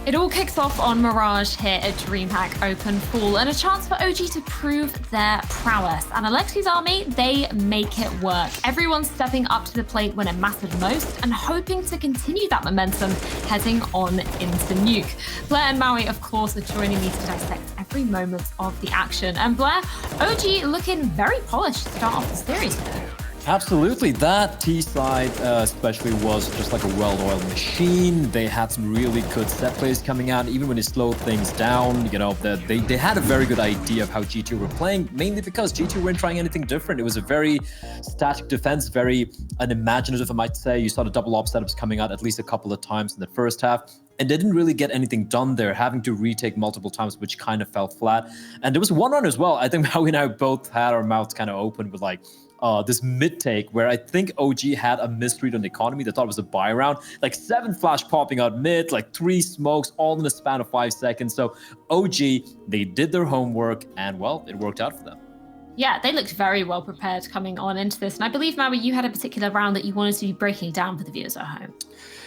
It all kicks off on Mirage here at DreamHack Open Pool, and a chance for OG to prove their prowess. And Alexi's army, they make it work. Everyone's stepping up to the plate when it mattered most and hoping to continue that momentum heading on into Nuke. Blair and Maui, of course, are joining me to dissect every moment of the action. And Blair, OG looking very polished to start off the series today. Absolutely. That T side especially was just like a well-oiled machine. They had some really good set plays coming out, even when they slowed things down. You know, they had a very good idea of how G2 were playing, mainly because G2 weren't trying anything different. It was a very static defense, very unimaginative, I might say. You saw the double op setups coming out at least a couple of times in the first half, and they didn't really get anything done there, having to retake multiple times, which kind of fell flat. And there was one run as well. I think Howie and I both had our mouths kind of open with like, this mid take where I think OG had a misread on the economy. They thought it was a buy round, like 7 flash popping out mid, like 3 smokes, all in a span of 5 seconds. So OG, they did their homework and well, it worked out for them. Yeah, they looked very well prepared coming on into this. And I believe, Maui, you had a particular round that you wanted to be breaking down for the viewers at home.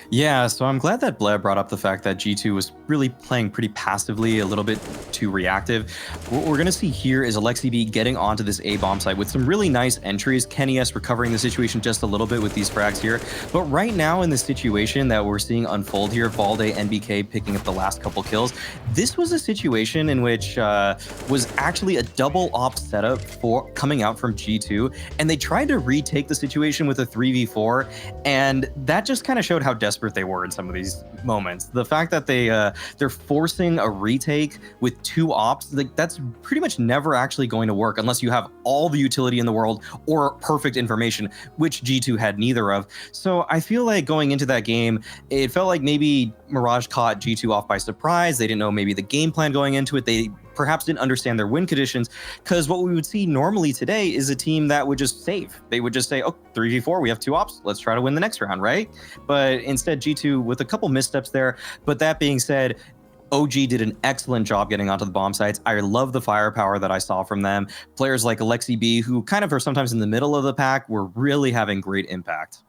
Yeah, so I'm glad that Blair brought up the fact that G2 was really playing pretty passively, a little bit too reactive. What we're going to see here is Alexi B getting onto this A-bomb site with some really nice entries. Kenny S recovering the situation just a little bit with these frags here. But right now in the situation that we're seeing unfold here, Valde, NBK picking up the last couple kills, this was a situation in which was actually a double op setup for coming out from G2, and they tried to retake the situation with a 3v4, and that just kind of showed how desperate they were in some of these moments. The fact that they're forcing a retake with 2 ops, like that's pretty much never actually going to work unless you have all the utility in the world or perfect information, which G2 had neither of. So I feel like going into that game, it felt like maybe Mirage caught G2 off by surprise. They didn't know maybe the game plan going into it. They perhaps didn't understand their win conditions, because what we would see normally today is a team that would just save. They would just say, oh, 3v4, we have 2 ops, let's try to win the next round, right? But instead G2 with a couple missteps there. But that being said, OG did an excellent job getting onto the bomb sites. I love the firepower that I saw from them. Players like Alexi B, who kind of are sometimes in the middle of the pack, were really having great impact.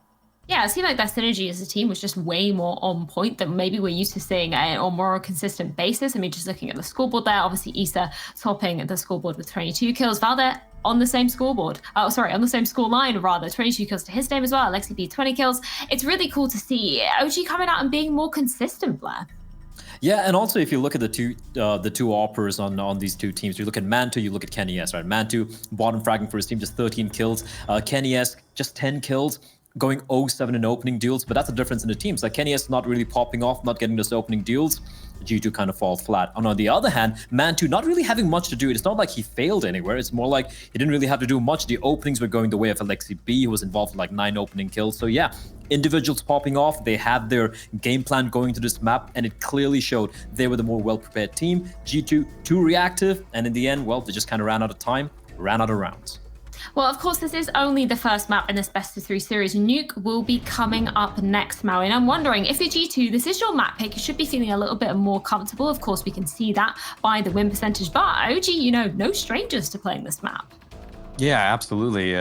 Yeah, it seemed like that synergy as a team was just way more on point than maybe we're used to seeing on more consistent basis. I mean, just looking at the scoreboard there, obviously Issa topping the scoreboard with 22 kills. Valde on the same scoreboard. Oh, sorry, on the same score line, rather. 22 kills to his name as well. Alexi B, 20 kills. It's really cool to see OG coming out and being more consistent, Blair. Yeah, and also if you look at the two operas on these two teams, you look at Mantu, you look at Kenny S, right? Mantu, bottom fragging for his team, just 13 kills. Kenny S, just 10 kills. Going 0-7 in opening deals, but that's the difference in the teams. Like Kenny S not really popping off, not getting those opening deals. G2 kind of fall flat. And on the other hand, Mantu not really having much to do. It's not like he failed anywhere. It's more like he didn't really have to do much. The openings were going the way of Alexi B, who was involved in like 9 opening kills. So yeah, individuals popping off. They had their game plan going to this map, and it clearly showed they were the more well-prepared team. G2 too reactive, and in the end, well, they just kind of ran out of time, ran out of rounds. Well, of course, this is only the first map in this best of 3 series. Nuke will be coming up next, Maui. And I'm wondering, if you're G2, this is your map pick. You should be feeling a little bit more comfortable. Of course, we can see that by the win percentage. But OG, you know, no strangers to playing this map. Yeah, absolutely.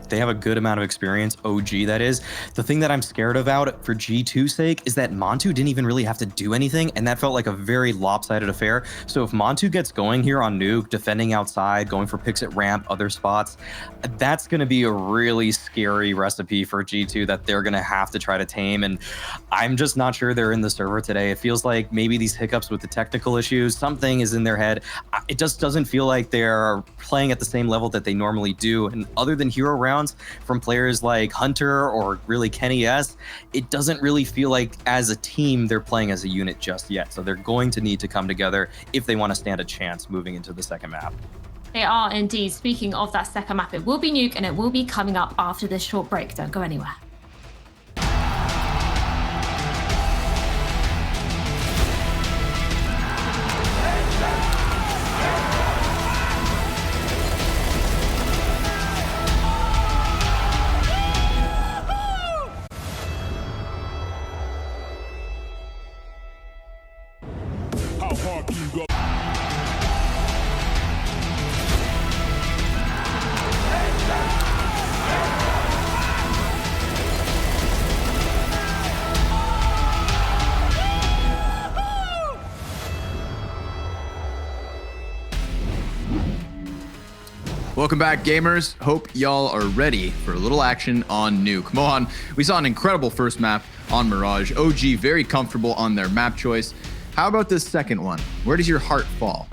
They have a good amount of experience, OG that is. The thing that I'm scared about for G2's sake is that Montu didn't even really have to do anything, and that felt like a very lopsided affair. So if Montu gets going here on Nuke, defending outside, going for picks at ramp, other spots, that's going to be a really scary recipe for G2 that they're going to have to try to tame, and I'm just not sure they're in the server today. It feels like maybe these hiccups with the technical issues, something is in their head. It just doesn't feel like they're playing at the same level that they normally do. And other than hero rounds from players like Hunter or really Kenny S, it doesn't really feel like as a team they're playing as a unit just yet. So they're going to need to come together if they want to stand a chance moving into the second map. They are indeed. Speaking of that second map, it will be Nuke, and it will be coming up after this short break. Don't go anywhere. Welcome back, gamers. Hope y'all are ready for a little action on Nuke. Mohan, we saw an incredible first map on Mirage. OG very comfortable on their map choice. How about this second one? Where does your heart fall?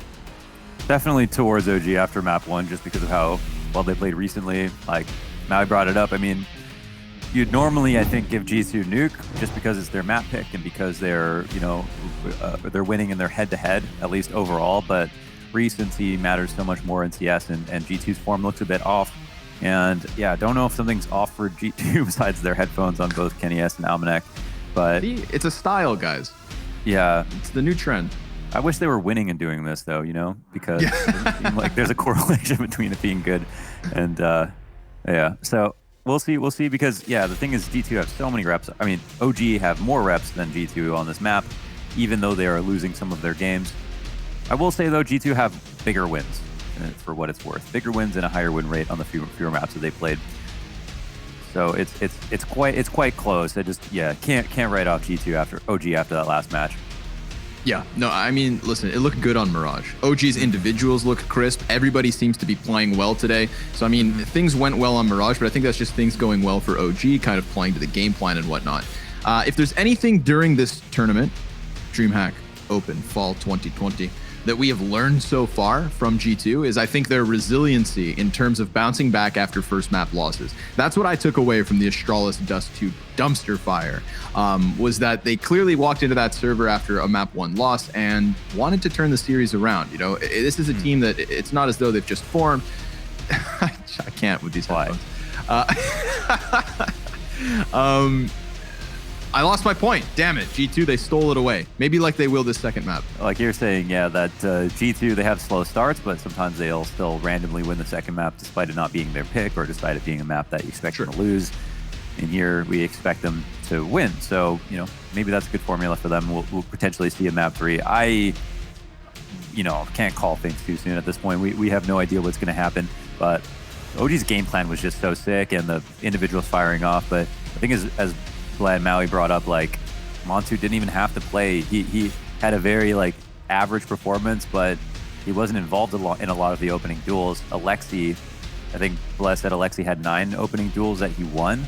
Definitely towards OG after map 1, just because of how well they played recently. Like, Maui brought it up. I mean, you'd normally, I think, give G2 Nuke just because it's their map pick and because they're, you know, they're winning in their head-to-head, at least overall. But recency matters so much more in CS, and G2's form looks a bit off. And yeah, don't know if something's off for G2 besides their headphones on both Kenny S and Almanac. But See, it's a style, guys. Yeah, it's the new trend. I wish they were winning and doing this, though, you know, because it seems like there's a correlation between it being good and yeah. So we'll see, because yeah, the thing is, G2 have so many reps. I mean, OG have more reps than G2 on this map, even though they are losing some of their games. I will say, though, G2 have bigger wins, for what it's worth. Bigger wins and a higher win rate on the fewer maps that they played. So it's quite close. I just can't write off G2 after OG after that last match. Yeah, no, I mean, listen, it looked good on Mirage. OG's individuals look crisp. Everybody seems to be playing well today. So, I mean, things went well on Mirage, but I think that's just things going well for OG, kind of playing to the game plan and whatnot. If there's anything during this tournament, DreamHack Open Fall 2020, that we have learned so far from G2 is, I think, their resiliency in terms of bouncing back after first map losses. That's what I took away from the Astralis Dust 2 dumpster fire, was that they clearly walked into that server after a map 1 loss and wanted to turn the series around. You know, this is a team that it's not as though they've just formed. I can't with these headphones. I lost my point. Damn it. G2, they stole it away. Maybe like they will this second map. Like you're saying, yeah, that G2, they have slow starts, but sometimes they'll still randomly win the second map despite it not being their pick or despite it being a map that you expect them to lose. And here we expect them to win. So, you know, maybe that's a good formula for them. We'll potentially see a map 3. I, you know, can't call things too soon at this point. We have no idea what's going to happen. But OG's game plan was just so sick and the individuals firing off. But I think as Vlad Maui brought up, like, Montu didn't even have to play. He had a very, like, average performance, but he wasn't involved in a lot of the opening duels. Alexi, I think Bless said Alexi had 9 opening duels that he won,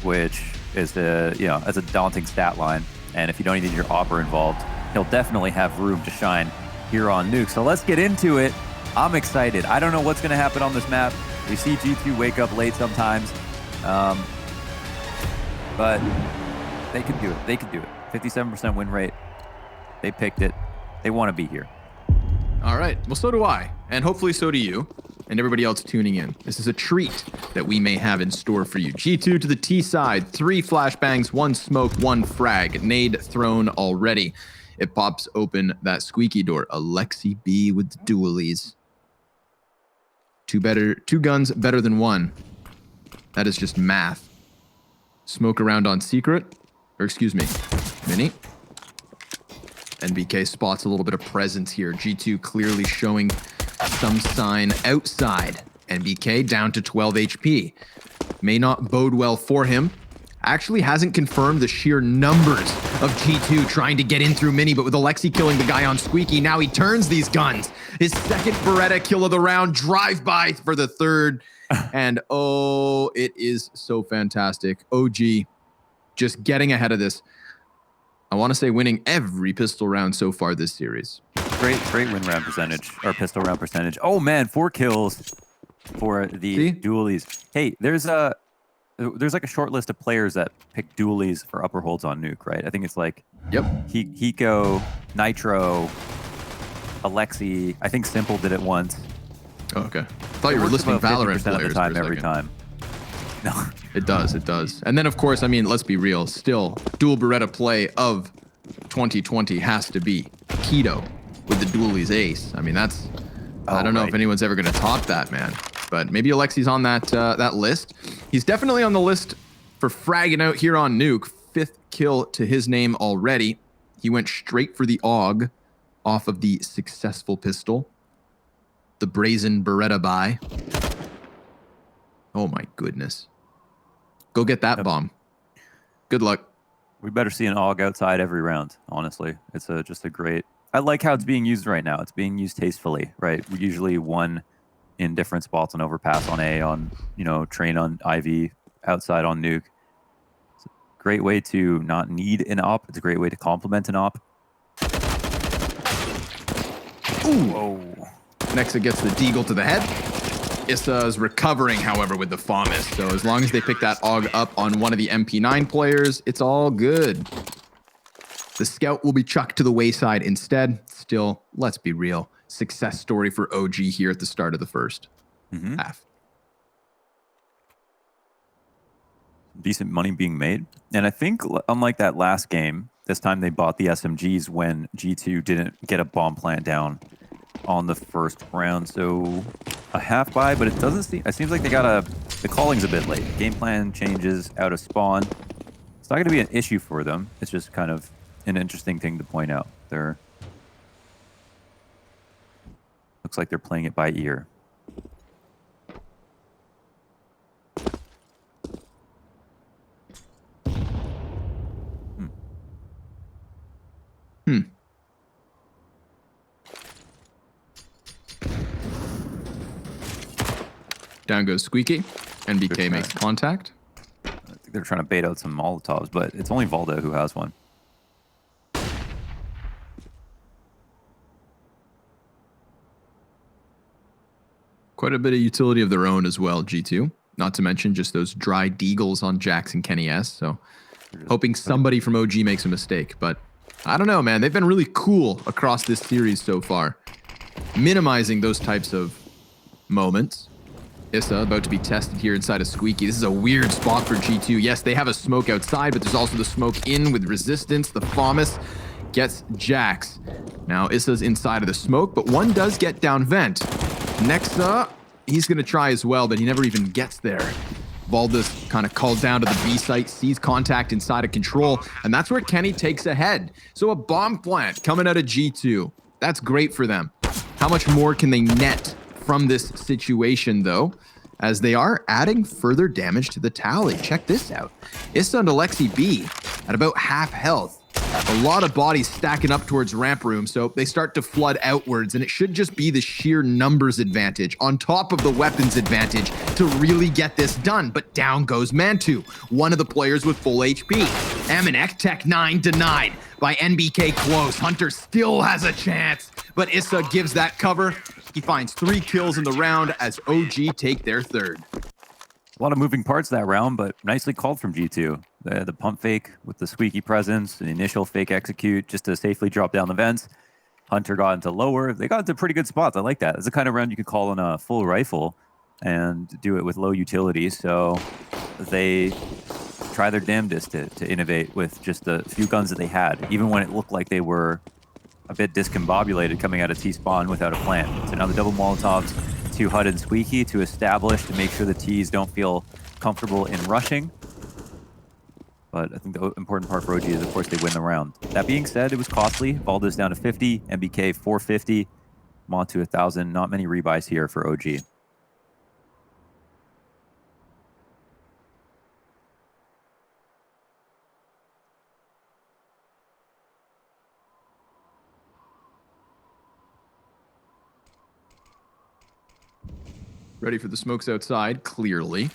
which is that's a daunting stat line. And if you don't even get your Opera involved, he'll definitely have room to shine here on Nuke. So let's get into it. I'm excited. I don't know what's going to happen on this map. We see G2 wake up late sometimes. But they could do it. They could do it. 57% win rate. They picked it. They want to be here. All right. Well, so do I. And hopefully so do you and everybody else tuning in. This is a treat that we may have in store for you. G2 to the T side. 3 flashbangs, 1 smoke, 1 frag. Nade thrown already. It pops open that squeaky door. Alexi B with the dualies. 2 guns better than 1. That is just math. Smoke around on secret, or excuse me, Mini. NBK spots a little bit of presence here. G2 clearly showing some sign outside. NBK down to 12 HP. May not bode well for him. Actually hasn't confirmed the sheer numbers of G2 trying to get in through Mini, but with Alexi killing the guy on Squeaky, now he turns these guns. His second Beretta kill of the round, drive-by for the third. And oh, it is so fantastic. OG just getting ahead of this. I want to say winning every pistol round so far this series. Great win round percentage, or pistol round percentage. Oh man, 4 kills for the dualies. Hey, there's like a short list of players that pick dualies for upper holds on Nuke, right? I think it's like Hiko, Nitro, Alexi. I think Simple did it once. Oh, okay. I thought you were listing Valorant players of the time, every time. No. It does. And then, of course, I mean, let's be real. Still, dual Beretta play of 2020 has to be Keto with the dualies ace. I mean, that's... I don't know if anyone's ever going to top that, man. But maybe Alexi's on that list. He's definitely on the list for fragging out here on Nuke. 5th kill to his name already. He went straight for the AUG off of the successful pistol. The brazen Beretta buy. Oh my goodness. Go get that bomb. Good luck. We better see an AUG outside every round, honestly. It's just a great... I like how it's being used right now. It's being used tastefully, right? Usually one in different spots on overpass on A, on, you know, train on IV, outside on Nuke. It's a great way to not need an op. It's a great way to complement an op. Ooh. Whoa. Nexa gets the deagle to the head. Issa is recovering, however, with the FAMAS. So as long as they pick that AUG up on one of the MP9 players, it's all good. The scout will be chucked to the wayside instead. Still, let's be real. Success story for OG here at the start of the first half. Decent money being made. And I think, unlike that last game, this time they bought the SMGs when G2 didn't get a bomb plant down on the first round. So a half buy, but it doesn't seem, it seems like they got the calling's a bit late. Game plan changes out of spawn. It's not going to be an issue for them. It's just kind of an interesting thing to point out. Looks like they're playing it by ear. Down goes Squeaky. NBK makes contact. I think they're trying to bait out some Molotovs, but it's only Valda who has one. Quite a bit of utility of their own as well, G2. Not to mention just those dry deagles on Jax and Kenny S. So hoping somebody from OG makes a mistake. But I don't know, man. They've been really cool across this series so far. Minimizing those types of moments. Issa about to be tested here inside of Squeaky. This is a weird spot for G2. Yes, they have a smoke outside, but there's also the smoke in with resistance. The FAMAS gets Jax. Now Issa's inside of the smoke, but one does get down vent. Nexa, he's going to try as well, but he never even gets there. Valda's kind of called down to the B site, sees contact inside of control, and that's where Kenny takes ahead. So a bomb plant coming out of G2. That's great for them. How much more can they net from this situation, though, as they are adding further damage to the tally? Check this out. Issa and Alexi B at about half health. A lot of bodies stacking up towards ramp room, so they start to flood outwards, and it should just be the sheer numbers advantage on top of the weapons advantage to really get this done. But down goes Mantu, one of the players with full HP. Amanek Tech 9 denied by NBK close. Hunter still has a chance, but Issa gives that cover. He finds 3 kills in the round as OG take their third. A lot of moving parts that round, but nicely called from G2. The pump fake with the Squeaky presence, the initial fake execute just to safely drop down the vents. Hunter got into lower. They got into pretty good spots. I like that. It's the kind of round you could call in a full rifle and do it with low utility. So they try their damnedest to innovate with just the few guns that they had, even when it looked like they were a bit discombobulated coming out of T-spawn without a plan. So now the double Molotovs to HUD and Squeaky to establish, to make sure the Ts don't feel comfortable in rushing. But I think the important part for OG is, of course, they win the round. That being said, it was costly. Valda's down to 50, MBK 450, Mod to 1,000. Not many rebuys here for OG. Ready for the smokes outside, clearly.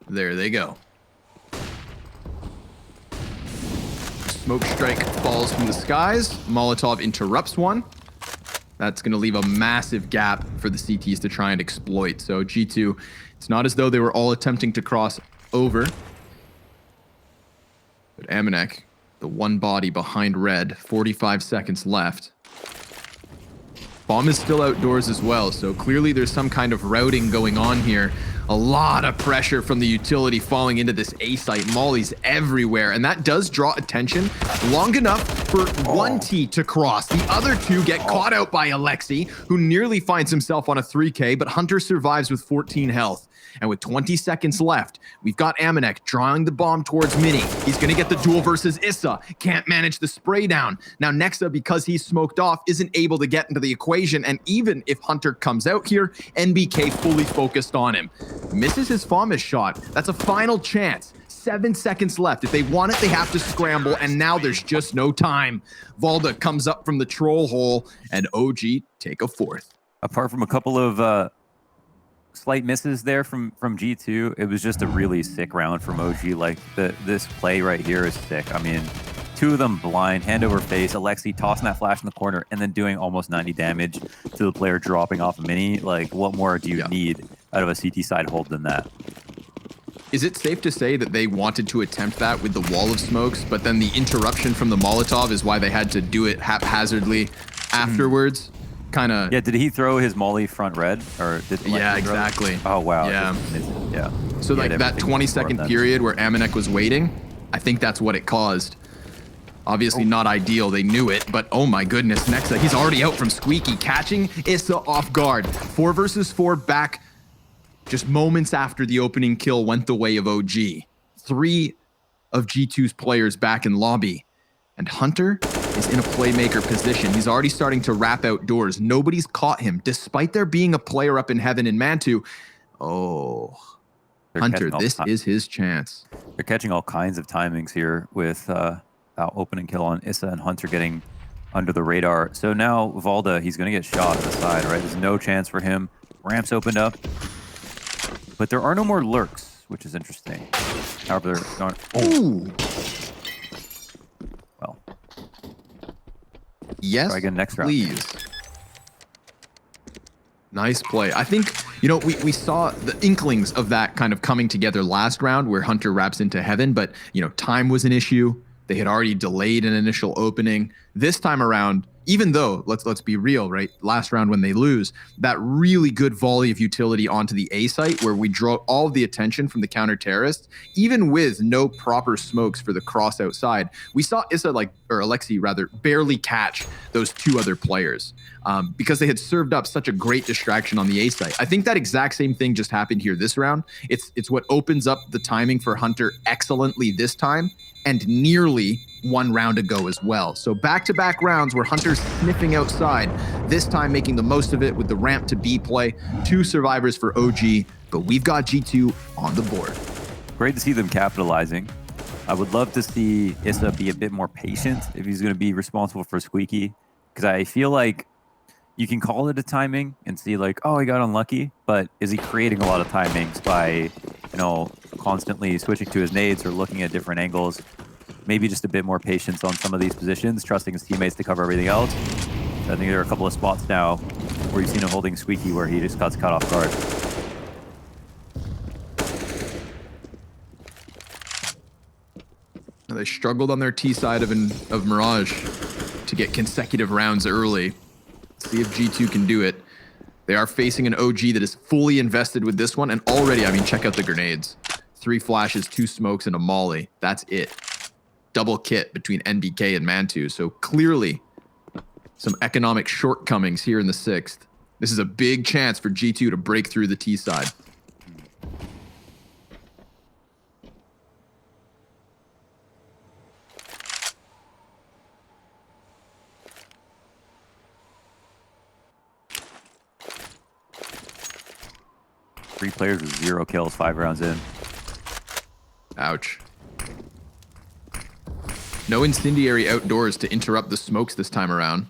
There they go. Smoke strike falls from the skies. Molotov interrupts one. That's going to leave a massive gap for the CTs to try and exploit. So G2, it's not as though they were all attempting to cross over. But Amanek, the one body behind red, 45 seconds left. Bomb is still outdoors as well, so clearly there's some kind of routing going on here. A lot of pressure from the utility falling into this A site. Mollies everywhere, and that does draw attention long enough for one T to cross. The other two get caught out by Alexi, who nearly finds himself on a 3K, but Hunter survives with 14 health. And with 20 seconds left, we've got Amanek drawing the bomb towards Mini. He's going to get the duel versus Issa. Can't manage the spray down. Now Nexa, because he's smoked off, isn't able to get into the equation. And even if Hunter comes out here, NBK fully focused on him. Misses his FAMAS shot. That's a final chance. 7 seconds left. If they want it, they have to scramble, and now there's just no time. Valda comes up from the troll hole, and OG take a fourth. apart from a couple of slight misses there from G2, it was just a really sick round from OG. Like this play right here is sick. I mean, two of them blind, hand over face, Alexi tossing that flash in the corner and then doing almost 90 damage to the player dropping off a mini. Like, what more do you need out of a CT side hold than that? Is it safe to say that they wanted to attempt that with the wall of smokes, but then the interruption from the Molotov is why they had to do it haphazardly afterwards? Kind of. Yeah, did he throw his molly front red? Or did Yeah, exactly. Oh, wow. Yeah. Yeah. So like that 20-second period where Amanek was waiting, I think that's what it caused. Obviously not ideal, they knew it, but oh my goodness, Nexa, he's already out from Squeaky, catching Issa off guard. 4 versus 4 back just moments after the opening kill went the way of OG. 3 of G2's players back in lobby. And Hunter is in a playmaker position. He's already starting to wrap outdoors. Nobody's caught him, despite there being a player up in heaven in Mantu. Oh, Hunter, this is his chance. They're catching all kinds of timings here with that opening kill on Issa and Hunter getting under the radar. So now Valda, he's going to get shot on the side, right? There's no chance for him. Ramps opened up. But there are no more lurks, which is interesting. However, they're not... Ooh. Well. Yes, try again next round. Please. Nice play. I think, you know, we saw the inklings of that kind of coming together last round where Hunter wraps into heaven, but, you know, time was an issue. They had already delayed an initial opening. This time around, even though, let's be real, right? Last round when they lose, that really good volley of utility onto the A site where we draw all of the attention from the counter-terrorists, even with no proper smokes for the cross outside, we saw Issa, or Alexi rather, barely catch those 2 other players because they had served up such a great distraction on the A site. I think that exact same thing just happened here this round. It's what opens up the timing for Hunter excellently this time, and nearly 1 round ago as well. So back-to-back rounds where Hunter's sniffing outside, this time making the most of it with the ramp to B play. 2 survivors for OG, but we've got G2 on the board. Great to see them capitalizing. I would love to see Issa be a bit more patient if he's going to be responsible for Squeaky, because I feel like you can call it a timing and see like, oh, he got unlucky, but is he creating a lot of timings by, constantly switching to his nades or looking at different angles? Maybe just a bit more patience on some of these positions, trusting his teammates to cover everything else. I think there are a couple of spots now where you've seen him holding Squeaky where he just got cut off guard. They struggled on their T side of Mirage to get consecutive rounds early. See if G2 can do it. They are facing an OG that is fully invested with this one, and already, I mean, check out the grenades. 3 flashes, 2 smokes, and a molly. That's it. Double kit between NBK and Mantu. So clearly some economic shortcomings here in the 6th. This is a big chance for G2 to break through the T side. Three players with 0 kills, 5 rounds in. Ouch. No incendiary outdoors to interrupt the smokes this time around.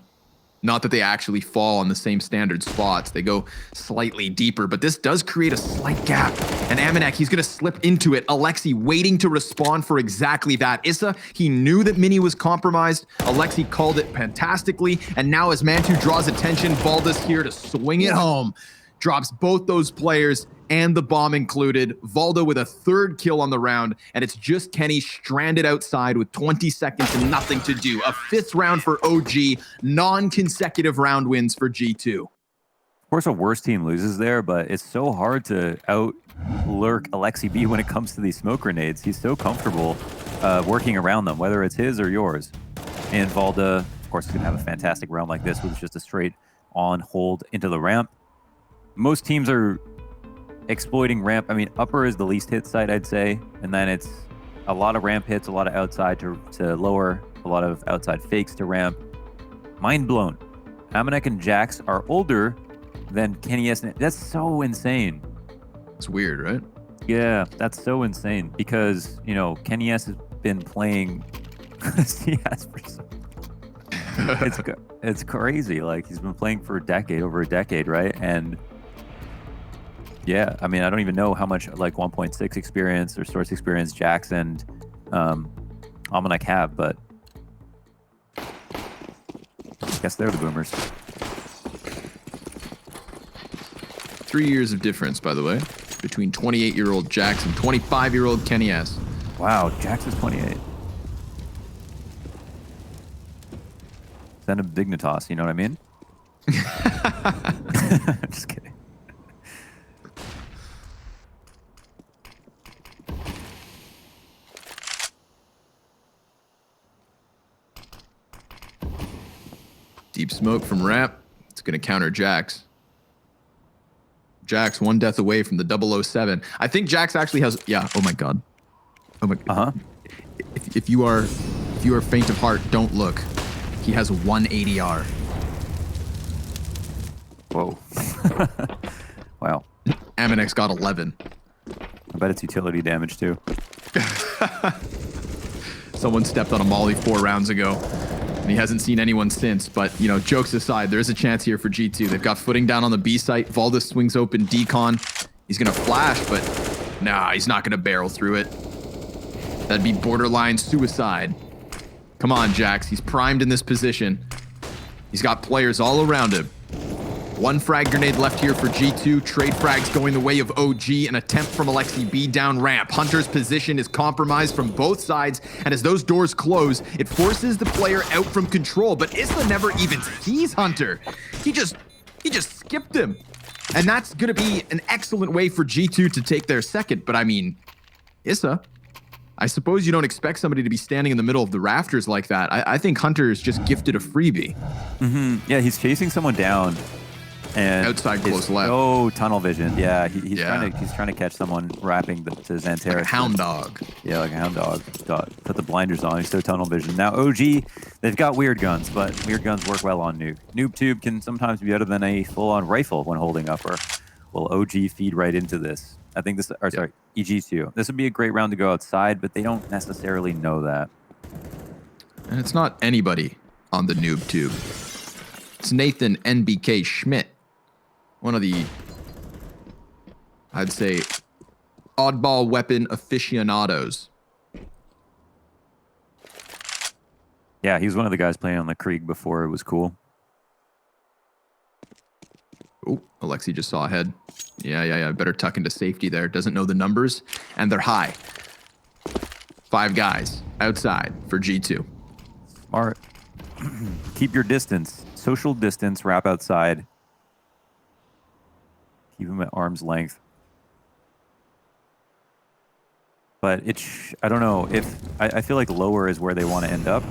Not that they actually fall on the same standard spots. They go slightly deeper, but this does create a slight gap. And Amanek, he's going to slip into it. Alexi waiting to respond for exactly that. Issa, he knew that Mini was compromised. Alexi called it fantastically. And now as Mantu draws attention, Valda's here to swing it home. Drops both those players and the bomb included. Valda with a 3rd kill on the round, and it's just Kenny stranded outside with 20 seconds and nothing to do. A 5th round for OG, non-consecutive round wins for G2. Of course, a worse team loses there, but it's so hard to out-lurk Alexi B when it comes to these smoke grenades. He's so comfortable working around them, whether it's his or yours. And Valda, of course, is going to have a fantastic round like this with just a straight on hold into the ramp. Most teams are exploiting ramp. I mean, upper is the least hit side, I'd say. And then it's a lot of ramp hits, a lot of outside to lower, a lot of outside fakes to ramp. Mind blown. Amanek and Jax are older than Kenny S. That's so insane. It's weird, right? Yeah, that's so insane because, Kenny S has been playing CS for so It's crazy. Like, he's been playing for over a decade, right? And yeah, I mean, I don't even know how much like 1.6 experience or source experience Jax and Almanac have, but I guess they're the boomers. 3 years of difference, by the way, between 28-year-old Jax and 25-year-old Kenny S. Wow, Jax is 28. Send him Dignitas, you know what I mean? Just kidding. Deep smoke from Ramp. It's going to counter Jax. Jax, one death away from the 007. I think Jax actually has... Yeah, oh my god. Oh my... Uh-huh. If you are faint of heart, don't look. He has 1 ADR. Whoa. Wow. Aminex got 11. I bet it's utility damage too. Someone stepped on a molly 4 rounds ago, and he hasn't seen anyone since. But, you know, jokes aside, there's a chance here for G2. They've got footing down on the B site. Valdez swings open decon. He's going to flash, but nah, he's not going to barrel through it. That'd be borderline suicide. Come on, Jax. He's primed in this position. He's got players all around him. 1 frag grenade left here for G2. Trade frags going the way of OG. An attempt from Alexi B down ramp. Hunter's position is compromised from both sides, and as those doors close, it forces the player out from control. But Issa never even sees Hunter. He just skipped him. And that's going to be an excellent way for G2 to take their second. But I mean, Issa, I suppose you don't expect somebody to be standing in the middle of the rafters like that. I think Hunter is just gifted a freebie. Mm-hmm. Yeah, he's chasing someone down. And outside close left. Oh, tunnel vision. Yeah, he's trying to catch someone wrapping to Xanteris. Like a hound dog. Yeah, like a hound dog. Put the blinders on. He's so tunnel vision. Now OG, they've got weird guns, but weird guns work well on Nuke. Noob Tube can sometimes be better than a full-on rifle when holding upper. Will OG feed right into this? I think this. Or sorry, EG2. This would be a great round to go outside, but they don't necessarily know that. And it's not anybody on the Noob Tube. It's Nathan NBK Schmidt. One of the, I'd say, oddball weapon aficionados. Yeah, he was one of the guys playing on the Krieg before it was cool. Oh, Alexi just saw ahead. Yeah. Better tuck into safety there. Doesn't know the numbers, and they're high. 5 guys outside for G2. Smart. Keep your distance. Social distance, wrap outside. Keep him at arm's length. But I don't know if I feel like lower is where they want to end up,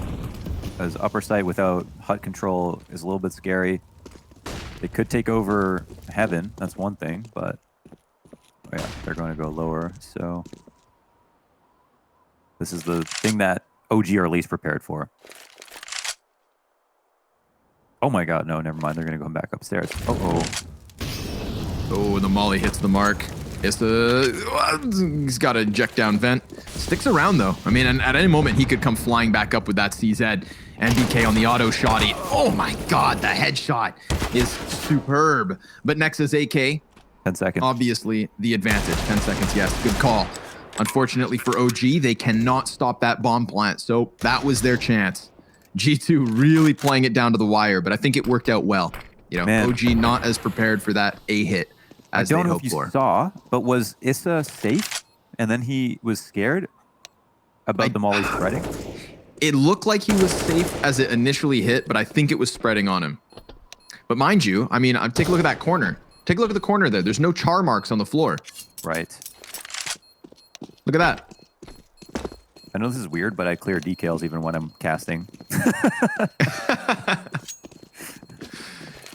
because upper site without HUD control is a little bit scary. They could take over heaven. That's one thing, but oh yeah, they're going to go lower. So this is the thing that OG are least prepared for. Oh my god, no, never mind. They're going to go back upstairs. Oh, the molly hits the mark. He's got to inject down vent. Sticks around, though. I mean, and at any moment, he could come flying back up with that CZ. NBK on the auto shotty. Oh my god, the headshot is superb. But Nexus AK, 10 seconds. Obviously, the advantage. 10 seconds, yes. Good call. Unfortunately for OG, they cannot stop that bomb plant. So that was their chance. G2 really playing it down to the wire, but I think it worked out well. You know, Man. OG not as prepared for that A hit as they hoped for. I don't know if you saw, but was Issa safe? And then he was scared about the molly spreading? It looked like he was safe as it initially hit, but I think it was spreading on him. But mind you, I mean, take a look at that corner. Take a look at the corner there. There's no char marks on the floor. Right. Look at that. I know this is weird, but I clear decals even when I'm casting.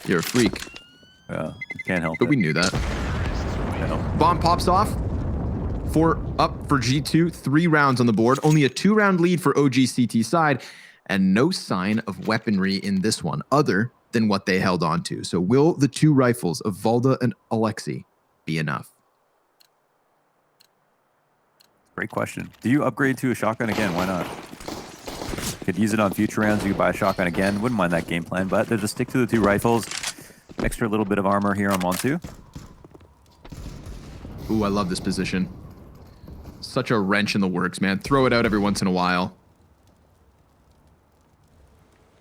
You're a freak. Yeah, can't help it. But we knew that. Yeah. Bomb pops off. 4 up for G2. 3 rounds on the board. Only a 2-round lead for OG CT side. And no sign of weaponry in this one other than what they held on to. So will the 2 rifles of Valda and Alexi be enough? Great question. Do you upgrade to a shotgun again? Why not? Could use it on future rounds. You could buy a shotgun again. Wouldn't mind that game plan, but they'll just stick to the 2 rifles. Extra little bit of armor here on Montu. Ooh, I love this position. Such a wrench in the works, man. Throw it out every once in a while.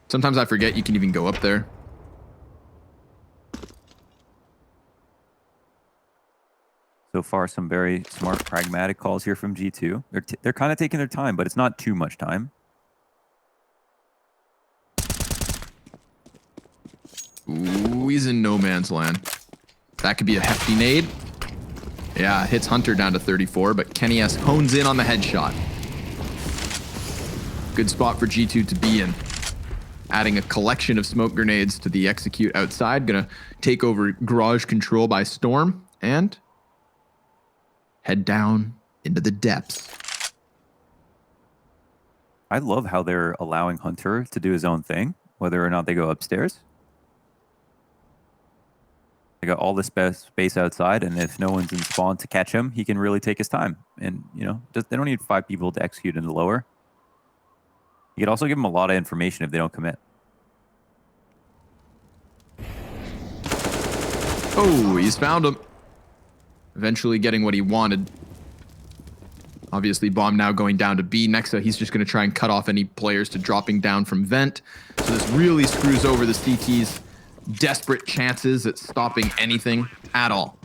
Sometimes I forget you can even go up there. So far, some very smart, pragmatic calls here from G2. They're kind of taking their time, but it's not too much time. Ooh, he's in no man's land. That could be a hefty nade. Yeah, hits Hunter down to 34, but Kenny S hones in on the headshot. Good spot for G2 to be in. Adding a collection of smoke grenades to the execute outside. Gonna take over garage control by storm and head down into the depths. I love how they're allowing Hunter to do his own thing, whether or not they go upstairs. They got all the space outside, and if no one's in spawn to catch him, he can really take his time. And, you know, they don't need 5 people to execute in the lower. You could also give them a lot of information if they don't commit. Oh, he's found him. Eventually getting what he wanted. Obviously, bomb now going down to B. Nexa, he's just going to try and cut off any players to dropping down from vent. So this really screws over the CT's desperate chances at stopping anything at all.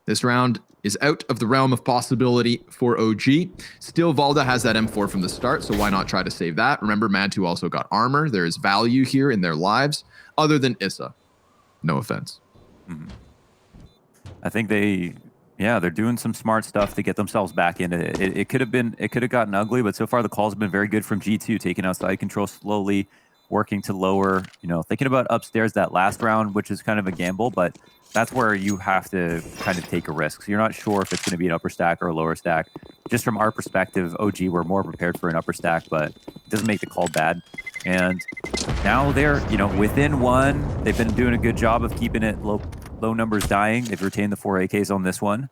This round is out of the realm of possibility for OG. Still, Valda has that M4 from the start, so why not try to save that? Remember, Mad2 also got armor. There is value here in their lives, other than Issa. No offense. Mm-hmm. I think they're doing some smart stuff to get themselves back into it. It could have gotten ugly, but so far the calls have been very good from G2, taking outside control slowly, working to lower, you know, thinking about upstairs that last round, which is kind of a gamble, but that's where you have to kind of take a risk. So you're not sure if it's going to be an upper stack or a lower stack. Just from our perspective, OG, we're more prepared for an upper stack, but it doesn't make the call bad. And now they're, you know, within 1. They've been doing a good job of keeping it low numbers dying. They've retained the 4 AKs on this one.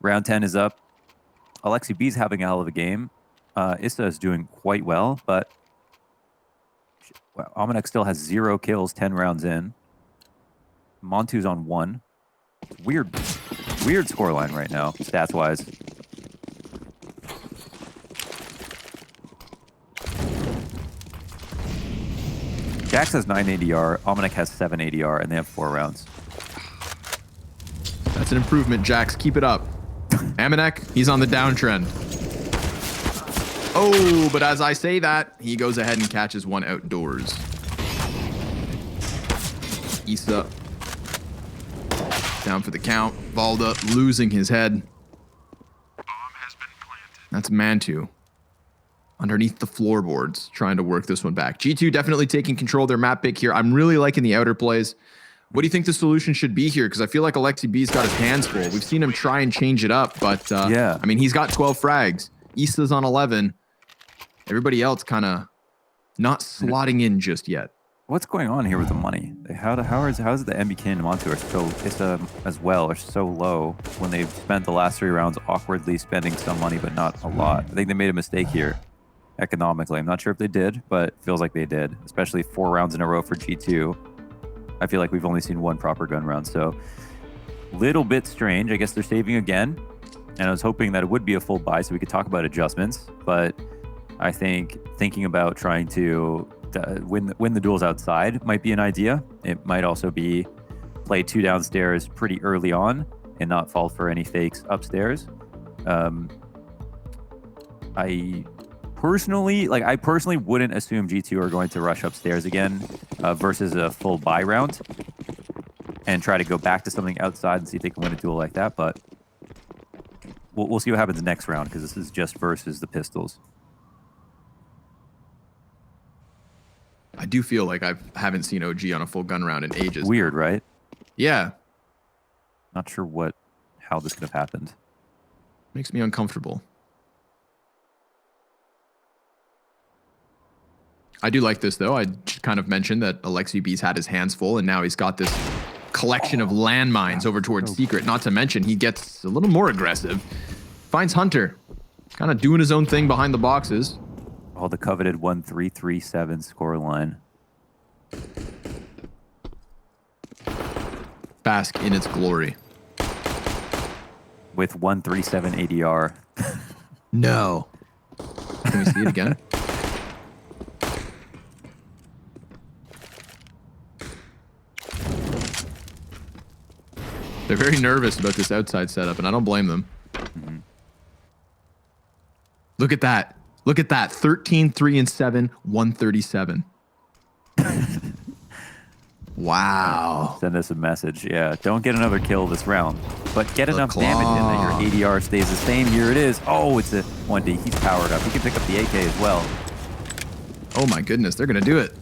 Round 10 is up. Alexi B's having a hell of a game. Issa is doing quite well, but Almanac still has 0 kills 10 rounds in. Montu's on 1. Weird scoreline right now, stats-wise. Jax has 9 ADR, Almanac has 7 ADR, and they have 4 rounds. That's an improvement, Jax. Keep it up. Almanac, he's on the downtrend. Oh, but as I say that, he goes ahead and catches one outdoors. Issa down for the count. Valda losing his head. That's Mad2 underneath the floorboards, trying to work this one back. G2 definitely taking control of their map pick here. I'm really liking the outer plays. What do you think the solution should be here? Because I feel like Alexi B's got his hands full. We've seen him try and change it up, but yeah. I mean, he's got 12 frags. Issa's on 11. Everybody else kind of not slotting in just yet. What's going on here with the money? How is the MBK and Montu as well are so low when they've spent the last 3 rounds awkwardly spending some money, but not a lot? I think they made a mistake here economically. I'm not sure if they did, but it feels like they did, especially 4 rounds in a row for G2. I feel like we've only seen 1 proper gun round, so little bit strange. I guess they're saving again, and I was hoping that it would be a full buy so we could talk about adjustments, but I think thinking about trying to win the duels outside might be an idea. It might also be play 2 downstairs pretty early on and not fall for any fakes upstairs. I personally wouldn't assume G2 are going to rush upstairs again versus a full buy round and try to go back to something outside and see if they can win a duel like that. But we'll see what happens next round, because this is just versus the Pistols. I do feel like I haven't seen OG on a full gun round in ages. Weird, right? Yeah. Not sure how this could have happened. Makes me uncomfortable. I do like this, though. I kind of mentioned that Alexi B's had his hands full, and now he's got this collection of landmines over towards Secret. Not to mention, he gets a little more aggressive. Finds Hunter, kind of doing his own thing behind the boxes. Oh, the coveted 1-3-3-7 scoreline. Bask in its glory. With 137 ADR. No. Can we see it again? They're very nervous about this outside setup, and I don't blame them. Mm-hmm. Look at that. Look at that. 13, 3, and 7, 137. Wow. Send us a message. Yeah, don't get another kill this round, but get enough damage in that your ADR stays the same. Here it is. Oh, it's a 1D. He's powered up. He can pick up the AK as well. Oh my goodness, they're going to do it.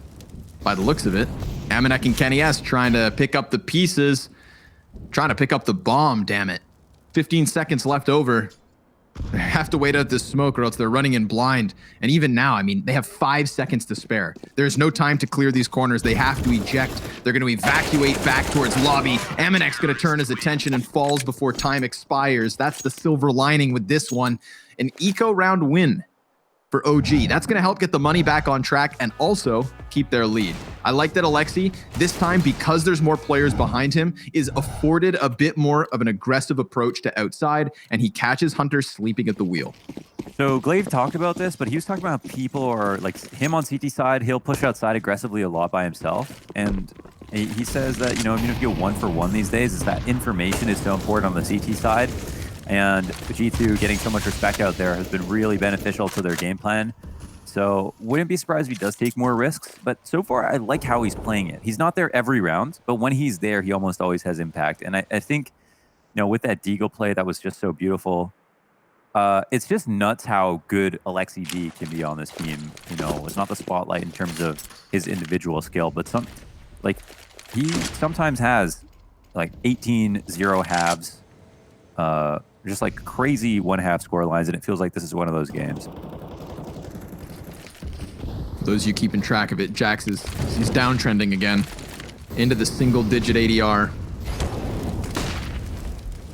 By the looks of it. Amanek and Kenny S trying to pick up the pieces. Trying to pick up the bomb, damn it. 15 seconds left over. They have to wait out this smoke or else they're running in blind. And even now, I mean, they have 5 seconds to spare. There's no time to clear these corners. They have to eject. They're going to evacuate back towards lobby. Amanek's going to turn his attention and falls before time expires. That's the silver lining with this one. An eco round win for OG. That's going to help get the money back on track and also keep their lead. I like that Alexi, this time, because there's more players behind him, is afforded a bit more of an aggressive approach to outside, and he catches Hunter sleeping at the wheel. So Glaive talked about this, but he was talking about how people are like him on CT side. He'll push outside aggressively a lot by himself. And he says that, you know, even if you go 1-for-1 these days, is that information is so important on the CT side. And G2 getting so much respect out there has been really beneficial to their game plan. So wouldn't be surprised if he does take more risks. But so far, I like how he's playing it. He's not there every round, but when he's there, he almost always has impact. And I think, you know, with that Deagle play, that was just so beautiful. It's just nuts how good Alexi B can be on this team. You know, it's not the spotlight in terms of his individual skill, but he sometimes has like 18-0 halves. Just like crazy 1/2 score lines, and it feels like this is one of those games. Those of you keeping track of it, Jax he's downtrending again into the single-digit ADR.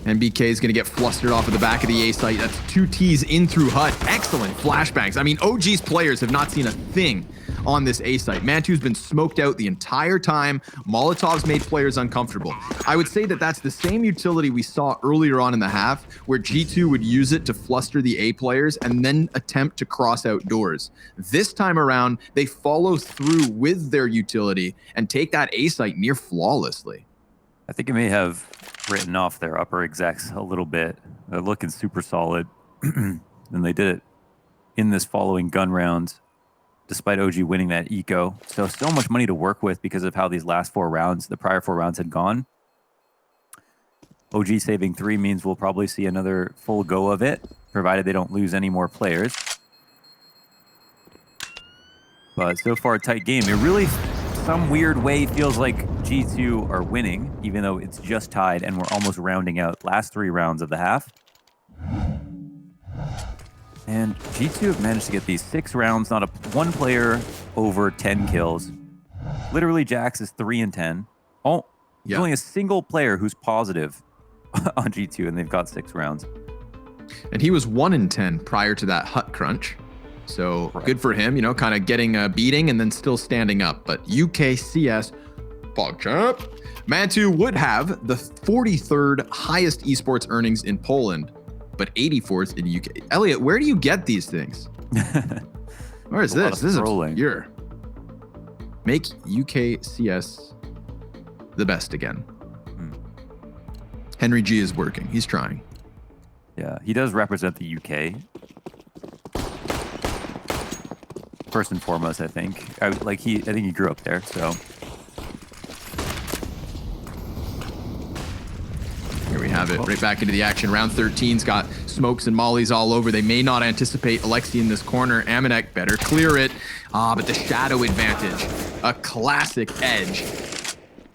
NBK is going to get flustered off of the back of the A site. That's 2 Ts in through hut. Excellent flashbangs. I mean, OG's players have not seen a thing on this A site. Mantu's been smoked out the entire time. Molotov's made players uncomfortable. I would say that that's the same utility we saw earlier on in the half, where G2 would use it to fluster the A players and then attempt to cross out doors. This time around, they follow through with their utility and take that A site near flawlessly. I think it may have written off their upper execs a little bit. They're looking super solid. And they did it in this following gun round, despite OG winning that eco. So much money to work with because of how these last 4 rounds, the prior 4 rounds had gone. OG saving 3 means we'll probably see another full go of it, provided they don't lose any more players. But so far, a tight game. It really, some weird way, feels like G2 are winning, even though it's just tied and we're almost rounding out last 3 rounds of the half. And G2 have managed to get these 6 rounds, not one player over 10 kills. Literally, Jax is 3 and 10. Oh, there's only a single player who's positive on G2, and they've got 6 rounds. And he was 1 in 10 prior to that hut crunch. So good for him, you know, kind of getting a beating and then still standing up. But UKCS, PogChamp, Mantu would have the 43rd highest esports earnings in Poland, but 84th in UK. Elliot, where do you get these things? Where is this? This is obscure. Make UKCS the best again. Henry G is working. He's trying. Yeah, he does represent the UK. First and foremost, I think. I think he grew up there, so. Here we have it, right back into the action. Round 13's got smokes and mollies all over. They may not anticipate Alexi in this corner. Amanek better clear it. But the shadow advantage. A classic edge.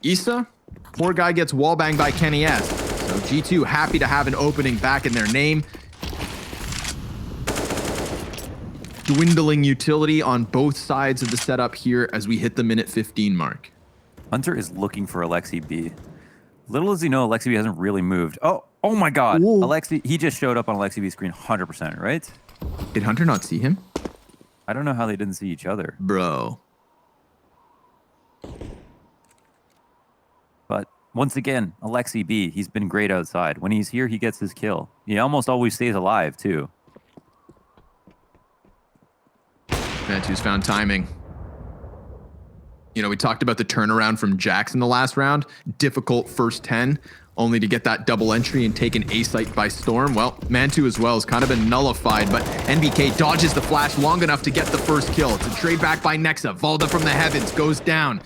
Issa, poor guy gets wallbanged by Kenny S. So G2 happy to have an opening back in their name. Dwindling utility on both sides of the setup here as we hit the minute 15 mark. Hunter is looking for Alexi B. Little as you know, Alexi B hasn't really moved. Oh my God. Whoa. Alexi, he just showed up on Alexi B's screen 100%, right? Did Hunter not see him? I don't know how they didn't see each other. Bro. But once again, Alexi B, he's been great outside. When he's here, he gets his kill. He almost always stays alive, too. Mantu's found timing. You know, we talked about the turnaround from Jax in the last round. Difficult first 10, only to get that double entry and take an A site by storm. Well, Mantu as well has kind of been nullified, but NBK dodges the flash long enough to get the first kill. It's a trade back by Nexa. Valda from the heavens goes down,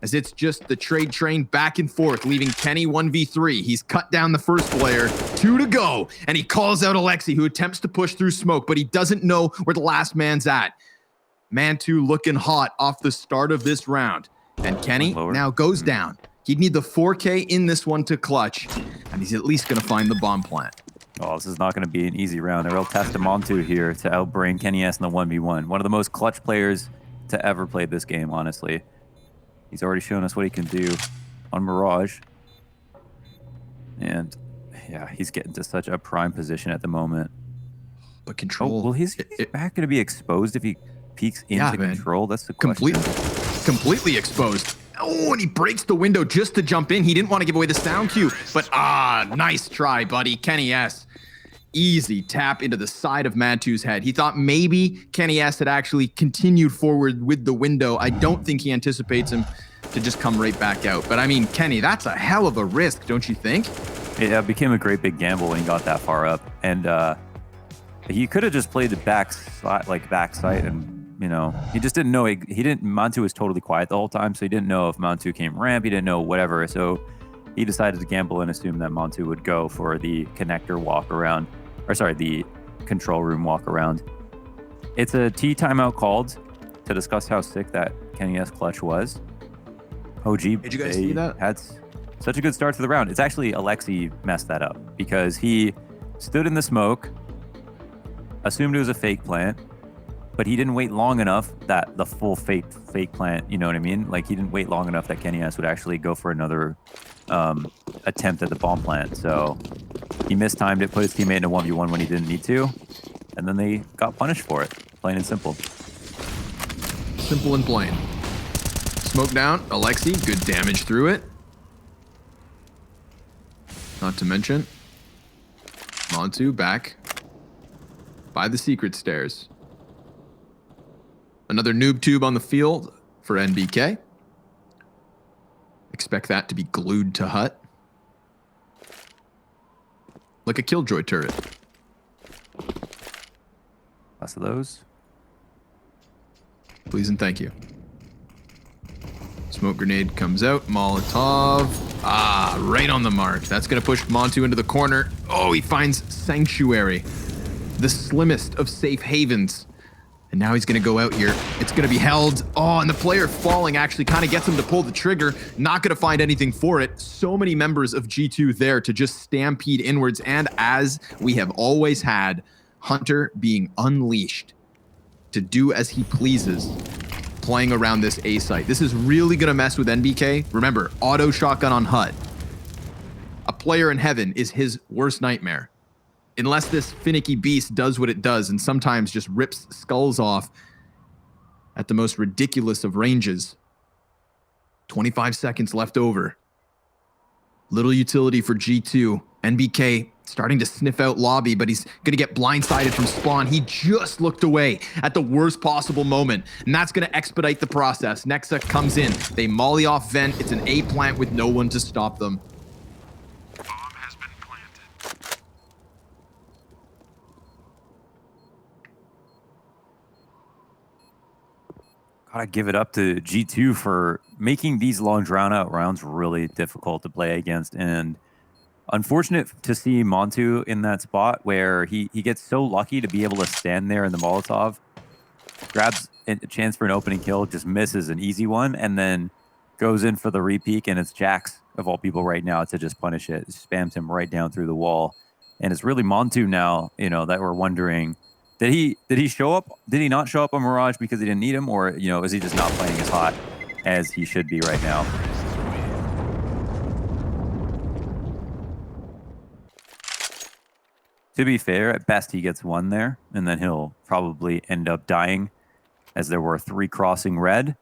as it's just the trade train back and forth, leaving Kenny 1v3. He's cut down the first player, 2 to go, and he calls out Alexi, who attempts to push through smoke, but he doesn't know where the last man's at. Mantu looking hot off the start of this round, and Kenny now goes down. He'd need the 4K in this one to clutch, and he's at least gonna find the bomb plant. Oh, this is not going to be an easy round. A real test of Montu here to outbrain Kenny S in the 1v1. One of the most clutch players to ever play this game, honestly. He's already shown us what he can do on Mirage. And yeah, he's getting to such a prime position at the moment. But control. Oh, well, he's back going to be exposed if he peeks into control. That's the question. Completely exposed. Oh, and he breaks the window just to jump in. He didn't want to give away the sound cue, but nice try, buddy. Kenny S. Easy tap into the side of Mantu's head. He thought maybe Kenny S had actually continued forward with the window. I don't think he anticipates him to just come right back out. But I mean, Kenny, that's a hell of a risk, don't you think? It became a great big gamble when he got that far up. And he could have just played the back side, and you know, he just didn't know. He didn't. Mantu was totally quiet the whole time, so he didn't know if Mantu came ramp. He didn't know whatever. So he decided to gamble and assume that Mantu would go for the connector walk around, or sorry, the control room walk around. It's a T timeout called to discuss how sick that Kenny S clutch was. OG, did you guys see that? Had such a good start to the round. It's actually Alexi messed that up because he stood in the smoke, assumed it was a fake plant, but he didn't wait long enough that the full fake plant, you know what I mean? Like, he didn't wait long enough that Kenny S would actually go for another attempt at the bomb plant. So he mistimed it, put his teammate in a 1v1 when he didn't need to, and then they got punished for it. Plain and simple. Simple and plain. Smoke down. Alexi, good damage through it. Not to mention, Mantu back by the secret stairs. Another noob tube on the field for NBK. Expect that to be glued to hut. Like a killjoy turret. Less of those. Please and thank you. Smoke grenade comes out. Molotov. Right on the mark. That's going to push Mantu into the corner. Oh, he finds Sanctuary. The slimmest of safe havens. And now he's going to go out here. It's going to be held. Oh, and the player falling actually kind of gets him to pull the trigger. Not going to find anything for it. So many members of G2 there to just stampede inwards. And as we have always had, Hunter being unleashed to do as he pleases, playing around this A site. This is really going to mess with NBK. Remember, auto shotgun on hut. A player in heaven is his worst nightmare. Unless this finicky beast does what it does and sometimes just rips skulls off at the most ridiculous of ranges. 25 seconds left over. Little utility for G2. NBK starting to sniff out lobby, but he's going to get blindsided from spawn. He just looked away at the worst possible moment, and that's going to expedite the process. Nexa comes in. They molly off vent. It's an A plant with no one to stop them. Gotta give it up to G2 for making these long drawn-out rounds really difficult to play against. And unfortunate to see Mantu in that spot where he gets so lucky to be able to stand there in the Molotov, grabs a chance for an opening kill, just misses an easy one, and then goes in for the repeat, and it's Jax, of all people right now, to just punish it. Spams him right down through the wall. And it's really Mantu now, you know, that we're wondering, did he show up? Did he not show up on Mirage because he didn't need him? Or, you know, is he just not playing as hot as he should be right now? To be fair, at best he gets one there, and then he'll probably end up dying as there were 3 crossing red,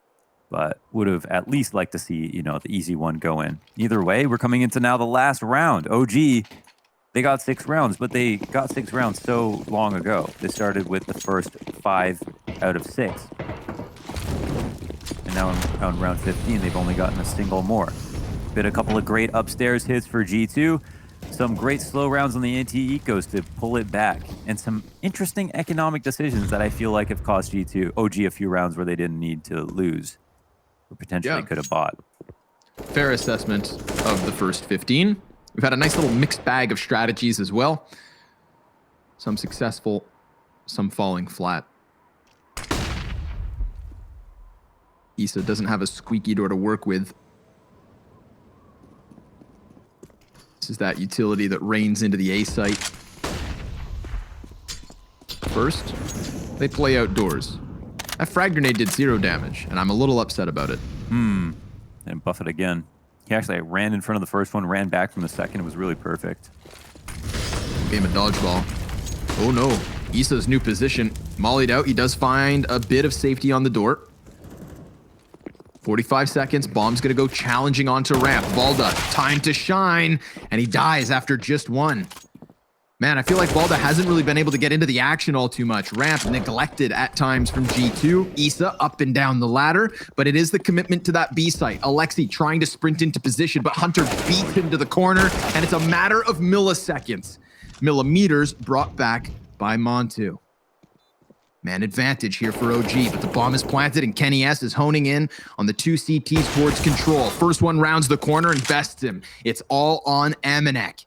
but would have at least liked to see, the easy one go in. Either way, we're coming into now the last round. OG, they got 6 rounds, but they got 6 rounds so long ago. They started with the first 5 out of 6. And now on round 15, they've only gotten a single more. Been a couple of great upstairs hits for G2. Some great slow rounds on the anti-ecos to pull it back. And some interesting economic decisions that I feel like have cost OG a few rounds where they didn't need to lose. Or potentially could have bought. Fair assessment of the first 15. We've had a nice little mixed bag of strategies as well. Some successful, some falling flat. Issa doesn't have a squeaky door to work with. This is that utility that rains into the A site. First, they play outdoors. That frag grenade did 0 damage, and I'm a little upset about it. And buff it again. He actually ran in front of the first one, ran back from the second. It was really perfect. Game of dodgeball. Oh no, Issa's new position. Mollied out, he does find a bit of safety on the door. 45 seconds, bomb's gonna go challenging onto ramp. Valda, time to shine, and he dies after just 1. Man, I feel like Valda hasn't really been able to get into the action all too much. Ramp neglected at times from G2. Issa up and down the ladder, but it is the commitment to that B site. Alexi trying to sprint into position, but Hunter beats him to the corner, and it's a matter of milliseconds. Millimeters brought back by Montu. Man advantage here for OG, but the bomb is planted and Kenny S is honing in on the 2 CTs towards control. First one rounds the corner and bests him. It's all on Amanek.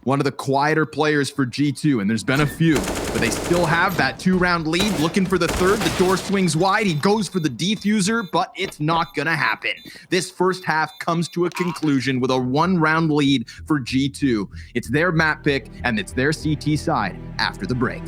One of the quieter players for G2, and there's been a few, but they still have that 2-round lead. Looking for the third, the door swings wide. He goes for the defuser, but it's not gonna happen. This first half comes to a conclusion with a 1-round lead for G2. It's their map pick, and it's their CT side after the break.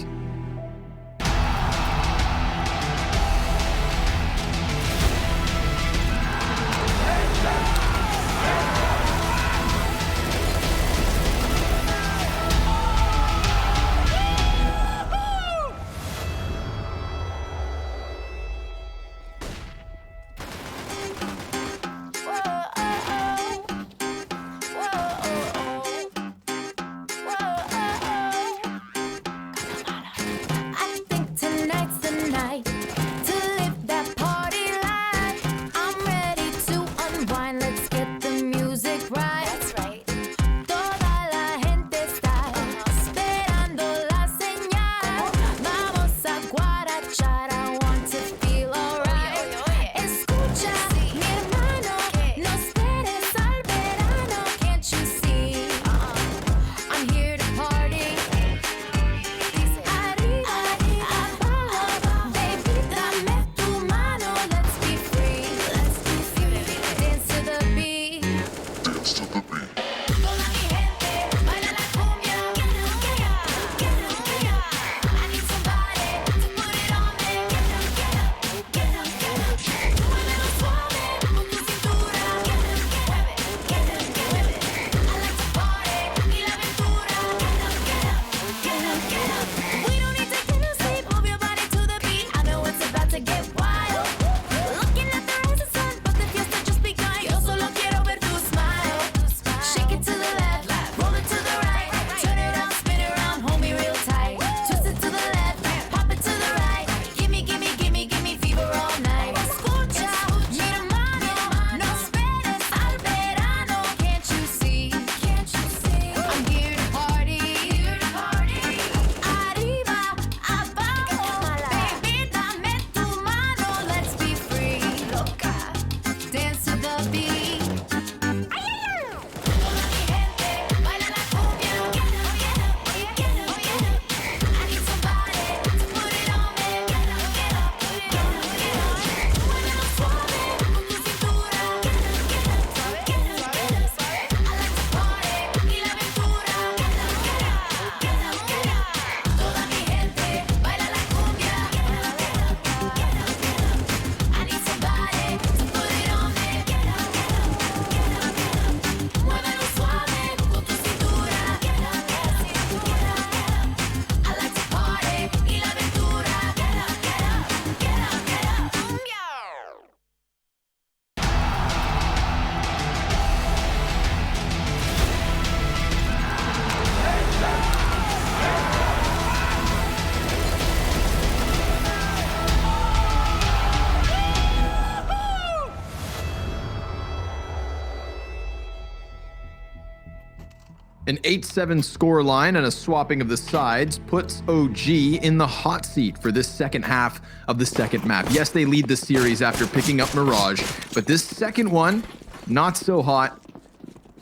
An 8-7 score line and a swapping of the sides puts OG in the hot seat for this second half of the second map. Yes, they lead the series after picking up Mirage, but this second one, not so hot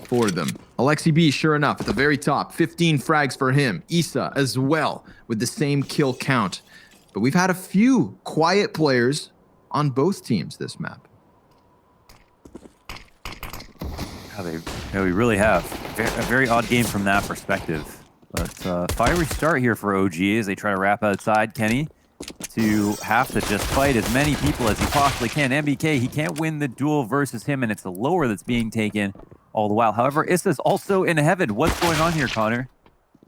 for them. Alexi B, sure enough, at the very top, 15 frags for him. Issa as well with the same kill count. But we've had a few quiet players on both teams this map. Yeah, we really have. A very odd game from that perspective. But fiery start here for OG as they try to wrap outside Kenny to have to just fight as many people as he possibly can. MBK, he can't win the duel versus him, and it's the lower that's being taken all the while. However, Issa's also in heaven. What's going on here, Connor?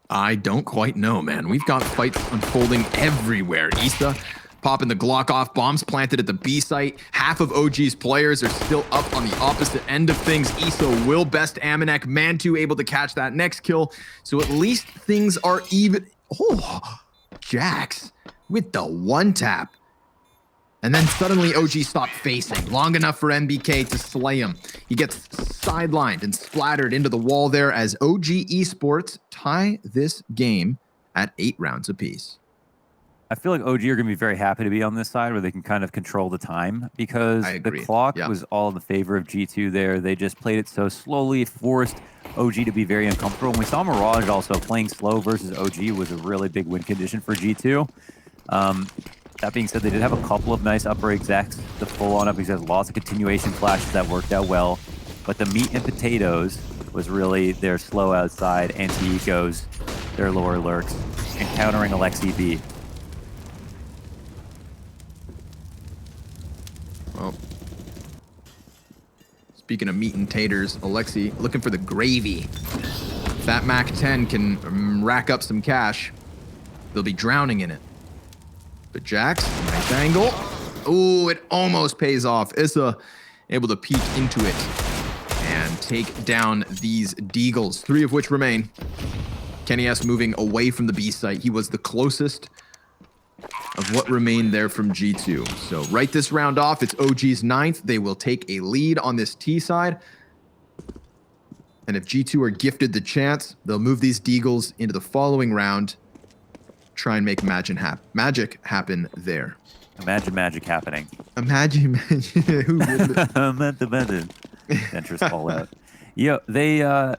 I don't quite know, man. We've got fights unfolding everywhere. Issa popping the Glock off, bombs planted at the B site. Half of OG's players are still up on the opposite end of things. Issa will best Amanek. Mantu able to catch that next kill. So at least things are even. Oh, Jax with the one tap. And then suddenly OG stopped facing. Long enough for MBK to slay him. He gets sidelined and splattered into the wall there as OG Esports tie this game at 8 rounds apiece. I feel like OG are going to be very happy to be on this side where they can kind of control the time because the clock was all in the favor of G2 there. They just played it so slowly, forced OG to be very uncomfortable. And we saw Mirage also playing slow versus OG was a really big win condition for G2. That being said, they did have a couple of nice upper execs. The full-on up execs, lots of continuation flashes that worked out well. But the meat and potatoes was really their slow outside, anti-ecos, their lower lurks, encountering Alexi B. Well, speaking of meat and taters, Alexi looking for the gravy. If that Mac 10 can rack up some cash, they'll be drowning in it. But Jax, nice angle. Ooh, it almost pays off. Issa able to peek into it and take down these Deagles, 3 of which remain. Kenny S moving away from the B site. He was the closest of what remained there from G2. So right this round off, it's OG's 9th. They will take a lead on this T side. And if G2 are gifted the chance, they'll move these Deagles into the following round. Try and make magic happen there. Imagine magic happening. Imagine. Who would Imagine. Interest all out. Yeah, they've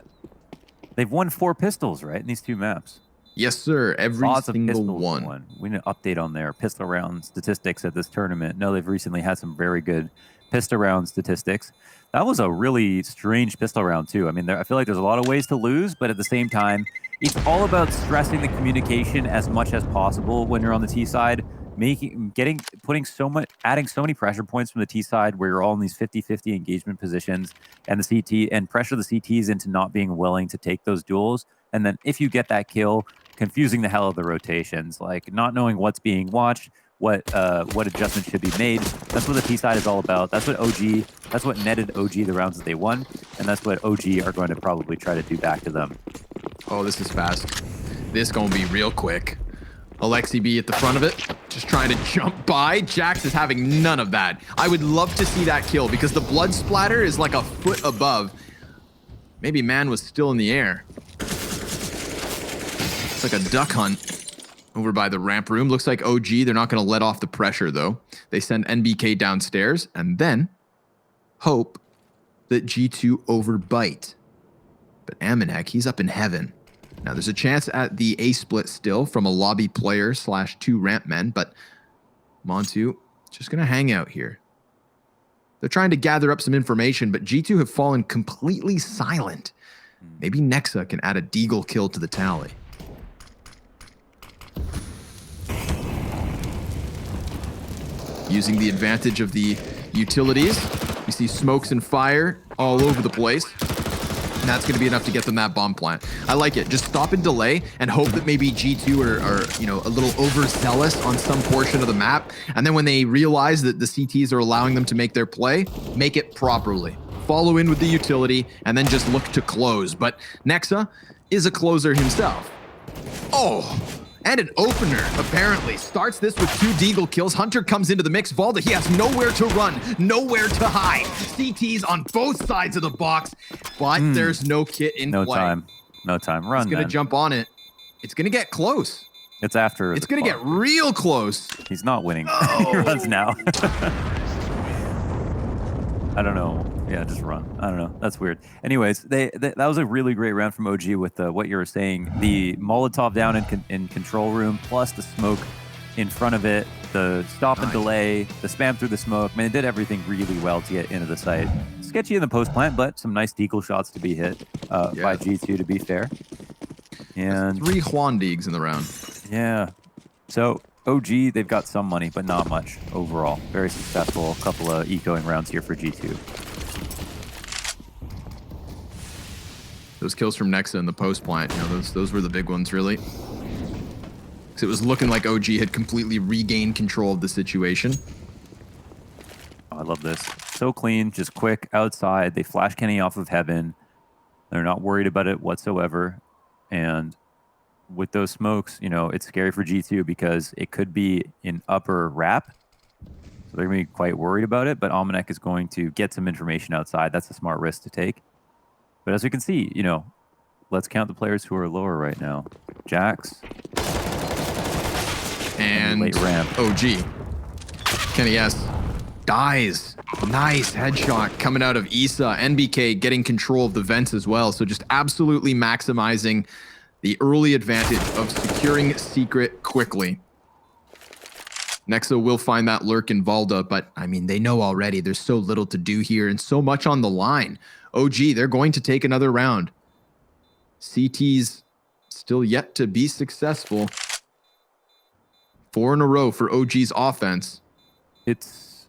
won 4 pistols, right, in these 2 maps. Yes, sir. Every single one. We need an update on their pistol round statistics at this tournament. No, they've recently had some very good pistol round statistics. That was a really strange pistol round, too. I mean, I feel like there's a lot of ways to lose, but at the same time, it's all about stressing the communication as much as possible when you're on the T side, adding so many pressure points from the T side where you're all in these 50-50 engagement positions and the CT and pressure the CTs into not being willing to take those duels. And then if you get that kill, confusing the hell of the rotations, like not knowing what's being watched, what adjustments should be made. That's what the T side is all about. That's what netted OG the rounds that they won, and that's what OG are going to probably try to do back to them. Oh, this is fast. This gonna be real quick. Alexi B at the front of it, just trying to jump by. Jax is having none of that. I would love to see that kill because the blood splatter is like a foot above. Maybe man was still in the air. It's like a duck hunt over by the ramp room. Looks like OG, they're not going to let off the pressure, though. They send NBK downstairs and then hope that G2 overbite. But Amanek, he's up in heaven. Now, there's a chance at the A split still from a lobby player / 2 ramp men, but Montu just going to hang out here. They're trying to gather up some information, but G2 have fallen completely silent. Maybe Nexa can add a Deagle kill to the tally. Using the advantage of the utilities, we see smokes and fire all over the place. And that's going to be enough to get them that bomb plant. I like it. Just stop and delay and hope that maybe G2 are a little overzealous on some portion of the map. And then when they realize that the CTs are allowing them to make their play, make it properly. Follow in with the utility and then just look to close. But Nexa is a closer himself. Oh! And an opener, apparently. Starts this with 2 Deagle kills. Hunter comes into the mix. Valda, he has nowhere to run, nowhere to hide. CTs on both sides of the box, but there's no kit in play. No time. No time. Run. He's going to then. jump on it. It's going to get close. It's after. It's the going to clock. get real close. He's not winning. He runs now. I don't know. Yeah, just run. I don't know. That's weird. Anyways, that was a really great round from OG with what you were saying. The Molotov down in control room, plus the smoke in front of it, the stop and delay, the spam through the smoke. Man, it did everything really well to get into the site. Sketchy in the post plant, but some nice deagle shots to be hit by G2, to be fair. And 3 Juan Deegs in the round. yeah. So OG, they've got some money, but not much overall. Very successful. A couple of ecoing rounds here for G2. Those kills from Nexa in the post plant, you know, those were the big ones, really. Because it was looking like OG had completely regained control of the situation. Oh, I love this. So clean, just quick, outside. They flash Kenny off of heaven. They're not worried about it whatsoever. And with those smokes, you know, it's scary for G2 because it could be an upper wrap. So they're going to be quite worried about it. But Almanac is going to get some information outside. That's a smart risk to take. But as we can see, you know, let's count the players who are lower right now. Jax. And late ramp. OG. Kenny S. dies. Nice headshot coming out of Issa. NBK getting control of the vents as well. So just absolutely maximizing the early advantage of securing secret quickly. Nexa will find that lurk in Valda, but I mean, they know already there's so little to do here and so much on the line. OG, they're going to take another round. CT's still yet to be successful. 4 in a row for OG's offense. It's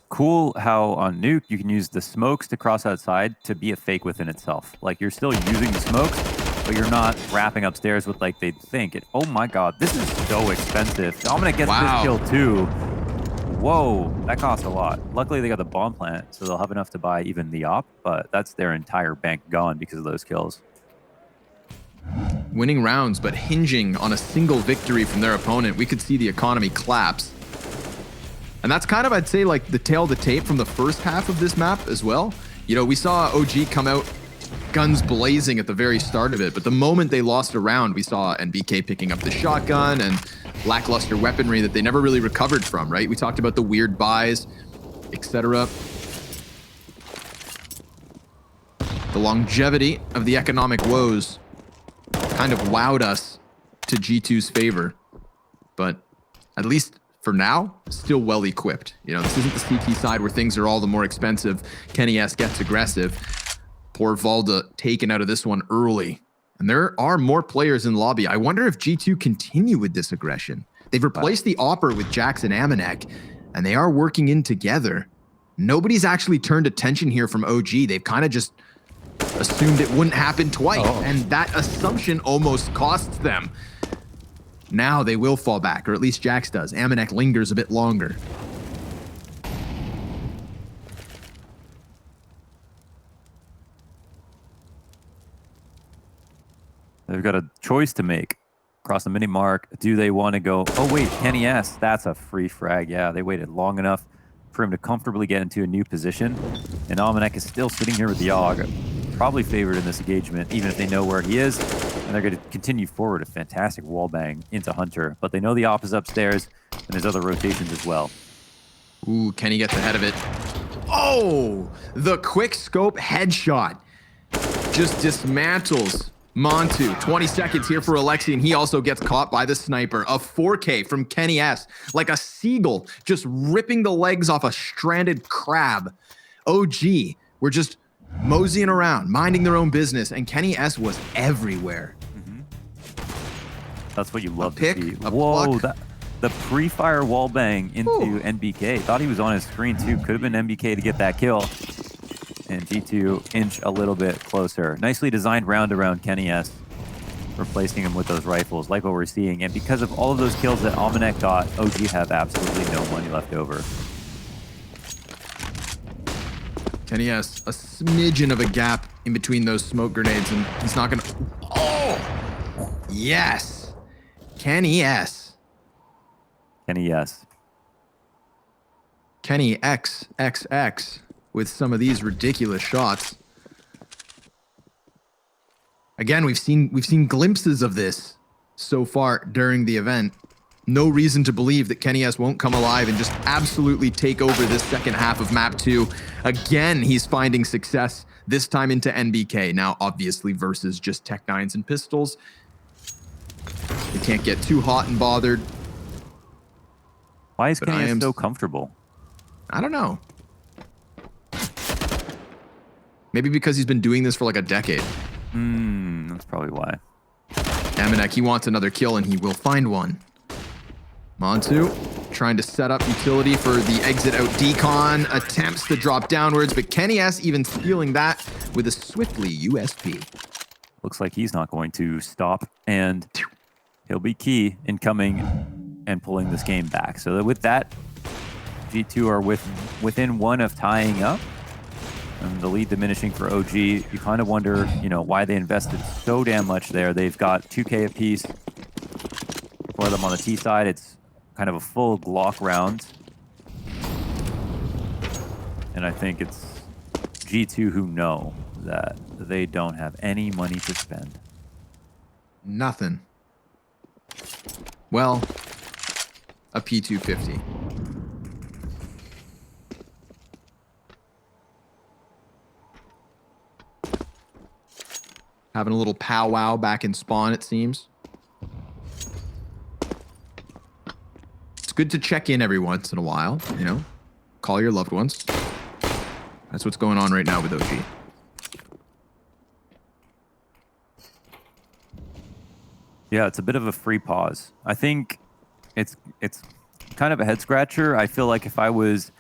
cool how on Nuke you can use the smokes to cross outside to be a fake within itself. Like you're still using the smokes, but you're not wrapping upstairs with like they'd think. Oh my god, this is so expensive. Dominic gets this kill too. Whoa, that costs a lot. Luckily they got the bomb plant, so they'll have enough to buy even the op, but that's their entire bank gone because of those kills. Winning rounds, but hinging on a single victory from their opponent. We could see the economy collapse. And that's kind of, I'd say, like the tail of the tape from the first half of this map as well. You know, we saw OG come out guns blazing at the very start of it, but the moment they lost a round, we saw NBK picking up the shotgun and lackluster weaponry that they never really recovered from, right? We talked about the weird buys, etc. The longevity of the economic woes kind of wowed us to G2's favor, but at least for now, still well equipped. You know, this isn't the CT side where things are all the more expensive. Kenny S gets aggressive. Poor Valda taken out of this one early. And there are more players in lobby. I wonder if G2 continue with this aggression. They've replaced the Opper with Jax and Amanek, and they are working in together. Nobody's actually turned attention here from OG. They've kind of just assumed it wouldn't happen twice, and that assumption almost costs them. Now they will fall back, or at least Jax does. Amanek lingers a bit longer. They've got a choice to make. Across the mini mark, do they want to go, oh wait, Kenny S, that's a free frag. Yeah, they waited long enough for him to comfortably get into a new position. And Almanac is still sitting here with the AUG, probably favored in this engagement, even if they know where he is. And they're going to continue forward, a fantastic wall bang into Hunter. But they know the op is upstairs, and there's other rotations as well. Ooh, Kenny gets ahead of it. Oh, the quick scope headshot just dismantles Montu. 20 seconds here for Alexi, and he also gets caught by the sniper. A 4K from Kenny S, like a seagull, just ripping the legs off a stranded crab. OG, we're just moseying around, minding their own business, and Kenny S was everywhere. That's what you love pick, to see. a Whoa, pluck. the pre-fire wall bang into NBK. Thought he was on his screen too. Could have been NBK to get that kill. And G2 inch a little bit closer. Nicely designed round around Kenny S, replacing him with those rifles, like what we're seeing. And because of all of those kills that Almanac got, OG have absolutely no money left over. Kenny S, a smidgen of a gap in between those smoke grenades, and he's not gonna... Oh! Yes! Kenny S. Kenny S. Kenny XXX with some of these ridiculous shots. Again, we've seen glimpses of this so far during the event. No reason to believe that Kenny S won't come alive and just absolutely take over this second half of map 2. Again, he's finding success, this time into NBK. Now, obviously, versus just Tech-9s and pistols. They can't get too hot and bothered. Why is But I Kenny am- so comfortable? I don't know. Maybe because he's been doing this for like a decade. That's probably why. Amanek, he wants another kill, and he will find one. Montu trying to set up utility for the exit out decon. Attempts to drop downwards, but Kenny S even stealing that with a swiftly USP. Looks like he's not going to stop, and he'll be key in coming and pulling this game back. So with that, G2 are within one of tying up, and the lead diminishing for OG. You kind of wonder, why they invested so damn much there. They've got 2K apiece for them on the T side. It's kind of a full Glock round, and I think it's G2 who know that they don't have any money to spend. Nothing. Well, a P250. Having a little powwow back in spawn, it seems. It's good to check in every once in a while, call your loved ones. That's what's going on right now with OG. Yeah, it's a bit of a free pause. I think it's kind of a head scratcher. I feel like if I was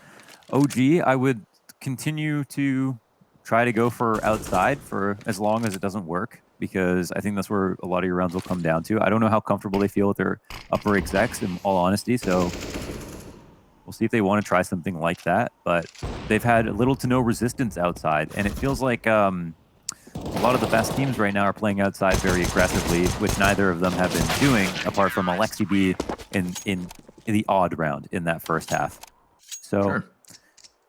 OG, I would continue to try to go for outside for as long as it doesn't work, because I think that's where a lot of your rounds will come down to. I don't know how comfortable they feel with their upper execs, in all honesty, so we'll see if they want to try something like that. But they've had little to no resistance outside, and it feels like a lot of the best teams right now are playing outside very aggressively, which neither of them have been doing, apart from Alexi B in the odd round in that first half. So Sure.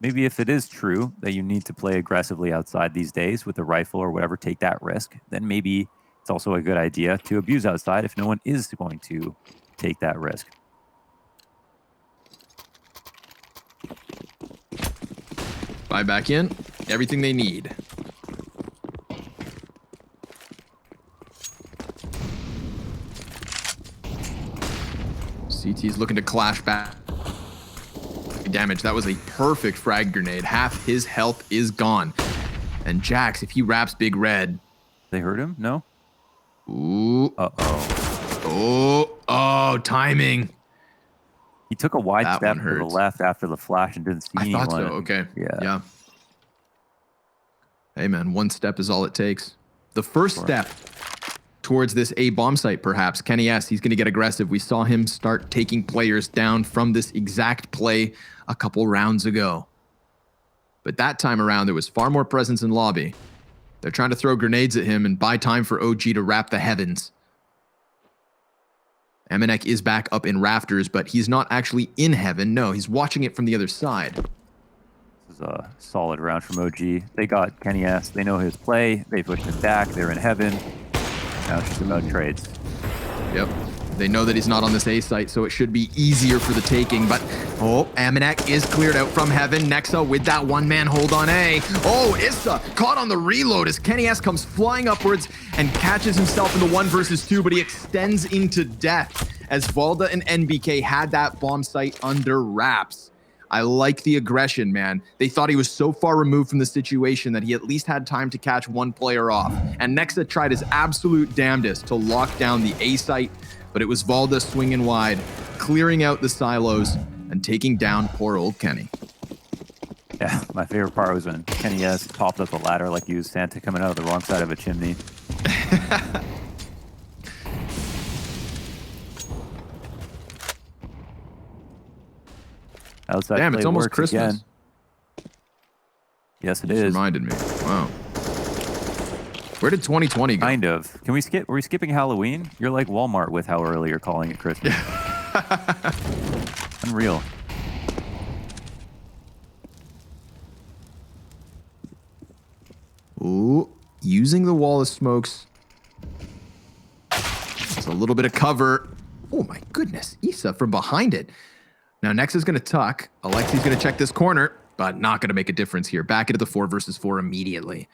maybe if it is true that you need to play aggressively outside these days with a rifle or whatever, take that risk, then maybe it's also a good idea to abuse outside if no one is going to take that risk. Buy back in. Everything they need. CT's looking to clash back. Damage. That was a perfect frag grenade. Half his health is gone. And Jax, if he wraps Big Red. They hurt him? No? Ooh. Uh-oh. Oh, timing. He took a wide That step one to the hurts. left after the flash and didn't see I anyone. thought so. Okay. Yeah. Hey, man, one step is all it takes. The first Sure. step towards this A bomb site, perhaps. Kenny S, he's going to get aggressive. We saw him start taking players down from this exact play a couple rounds ago. But that time around, there was far more presence in lobby. They're trying to throw grenades at him and buy time for OG to wrap the heavens. Amanek is back up in rafters, but he's not actually in heaven. No, he's watching it from the other side. This is a solid round from OG. They got Kenny S. They know his play. They pushed him back. They're in heaven. Now it's just about trades. Yep. They know that he's not on this A site, so it should be easier for the taking. But, Amanek is cleared out from heaven. Nexa with that one-man hold on A. Oh, Issa caught on the reload as Kenny S comes flying upwards and catches himself in the 1 versus 2, but he extends into death as Valda and NBK had that bomb site under wraps. I like the aggression, man. They thought he was so far removed from the situation that he at least had time to catch one player off. And Nexa tried his absolute damnedest to lock down the A site, but it was Valda swinging wide, clearing out the silos and taking down poor old Kenny. Yeah, my favorite part was when Kenny S. popped up the ladder like he was Santa coming out of the wrong side of a chimney. Outside Damn, play it's almost works Christmas. again. Yes, it Just is. reminded me. Wow. Where did 2020 go? Kind of. Can we skip? Were we skipping Halloween? You're like Walmart with how early you're calling it Christmas. Unreal. Ooh, using the wall of smokes little bit of cover. Oh my goodness, Issa from behind it. Now Nex is going to tuck. Alexi's going to check this corner, but not going to make a difference here. Back into the 4 versus 4 immediately.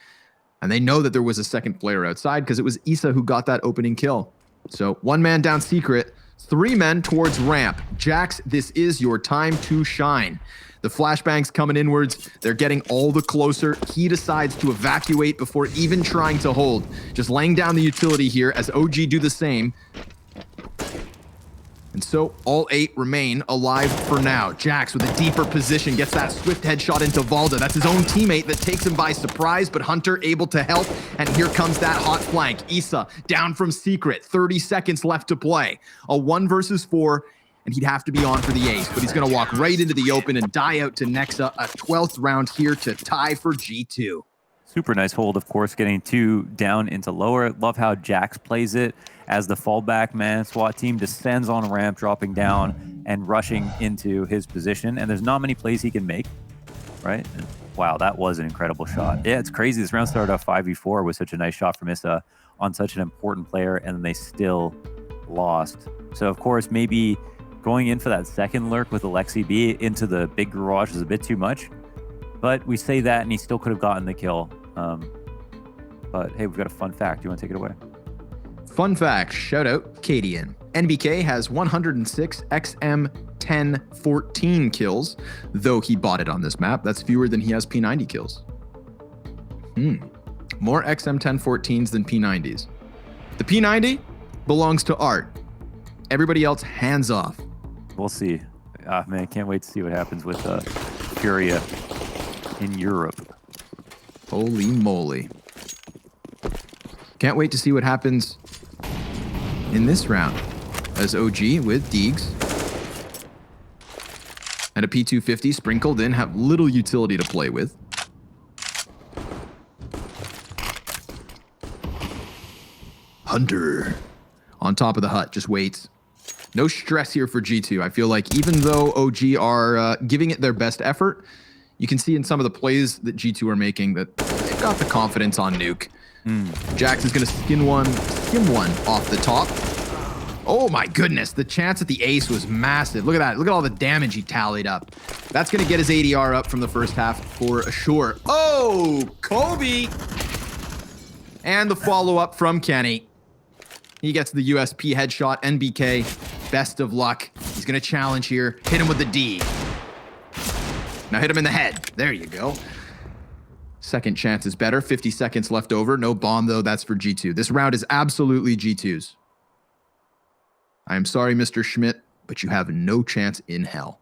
And they know that there was a second player outside because it was Issa who got that opening kill. So 1 man down secret, 3 men towards ramp. Jax, this is your time to shine. The flashbangs coming inwards. They're getting all the closer. He decides to evacuate before even trying to hold. Just laying down the utility here as OG do the same. And so all 8 remain alive for now. Jax with a deeper position gets that swift headshot into Valda. That's his own teammate that takes him by surprise, but Hunter able to help. And here comes that hot flank. Issa down from secret. 30 seconds left to play. A 1 versus 4, and he'd have to be on for the ace, but he's going to walk right into the open and die out to Nexa. A 12th round here to tie for G2. Super nice hold, of course, getting 2 down into lower. Love how Jax plays it as the fallback man. SWAT team descends on ramp, dropping down and rushing into his position. And there's not many plays he can make, right? And wow, that was an incredible shot. Yeah, it's crazy. This round started off 5v4 with such a nice shot from Issa on such an important player, and they still lost. So, of course, maybe going in for that second lurk with Alexi B into the big garage is a bit too much. But we say that, and he still could have gotten the kill. But hey, we've got a fun fact. Do you want to take it away? Fun fact, shout out Cadian. NBK has 106 XM1014 kills, though he bought it on this map. That's fewer than he has P90 kills. More XM1014s than P90s. The P90 belongs to Art. Everybody else, hands off. We'll see. Man, can't wait to see what happens with Furia in Europe. Holy moly. Can't wait to see what happens in this round as OG with Deegs and a P250 sprinkled in have little utility to play with. Hunter on top of the hut just waits. No stress here for G2. I feel like even though OG are giving it their best effort, you can see in some of the plays that G2 are making that they've got the confidence on Nuke. Jax is going to skim one off the top. Oh my goodness, the chance at the ace was massive. Look at that. Look at all the damage he tallied up. That's going to get his ADR up from the first half for sure. Oh, Kobe! And the follow-up from Kenny. He gets the USP headshot. NBK, best of luck. He's going to challenge here. Hit him with the D. Now hit him in the head. There you go. Second chance is better. 50 seconds left over. No bomb, though. That's for G2. This round is absolutely G2's. I am sorry, Mr. Schmidt, but you have no chance in hell.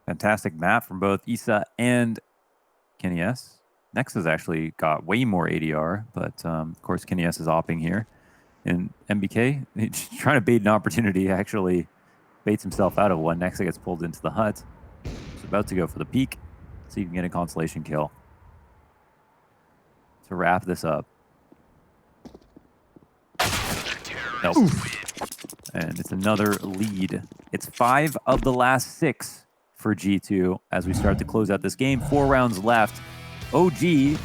Fantastic map from both Issa and Kenny S. Nex has actually got way more ADR, but of course Kenny S is opping here. And MBK, he's trying to bait an opportunity, actually baits himself out of one. Nexa gets pulled into the hut. He's about to go for the peek, so you can get a consolation kill. To wrap this up. Nope. Oof. And it's another lead. It's 5 of the last 6 for G2 as we start to close out this game. 4 rounds left. OG, they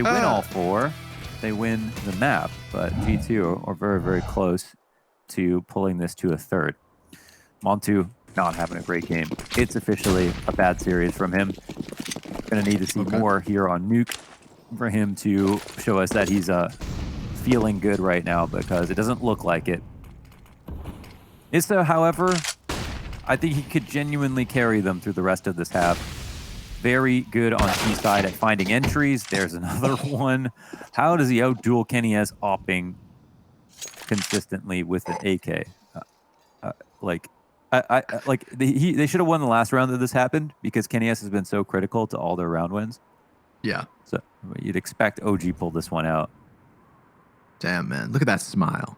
win all 4. They win the map, but G2 are very, very close to pulling this to a third. Montu not having a great game. It's officially a bad series from him. Gonna need to see more here on Nuke for him to show us that he's feeling good right now, because it doesn't look like it. Issa, however, I think he could genuinely carry them through the rest of this half. Very good on T side at finding entries. There's another one. How does he outduel Kenny S opping consistently with an AK? They should have won the last round that this happened, because Kenny S has been so critical to all their round wins. Yeah. So you'd expect OG pull this one out. Damn, man. Look at that smile.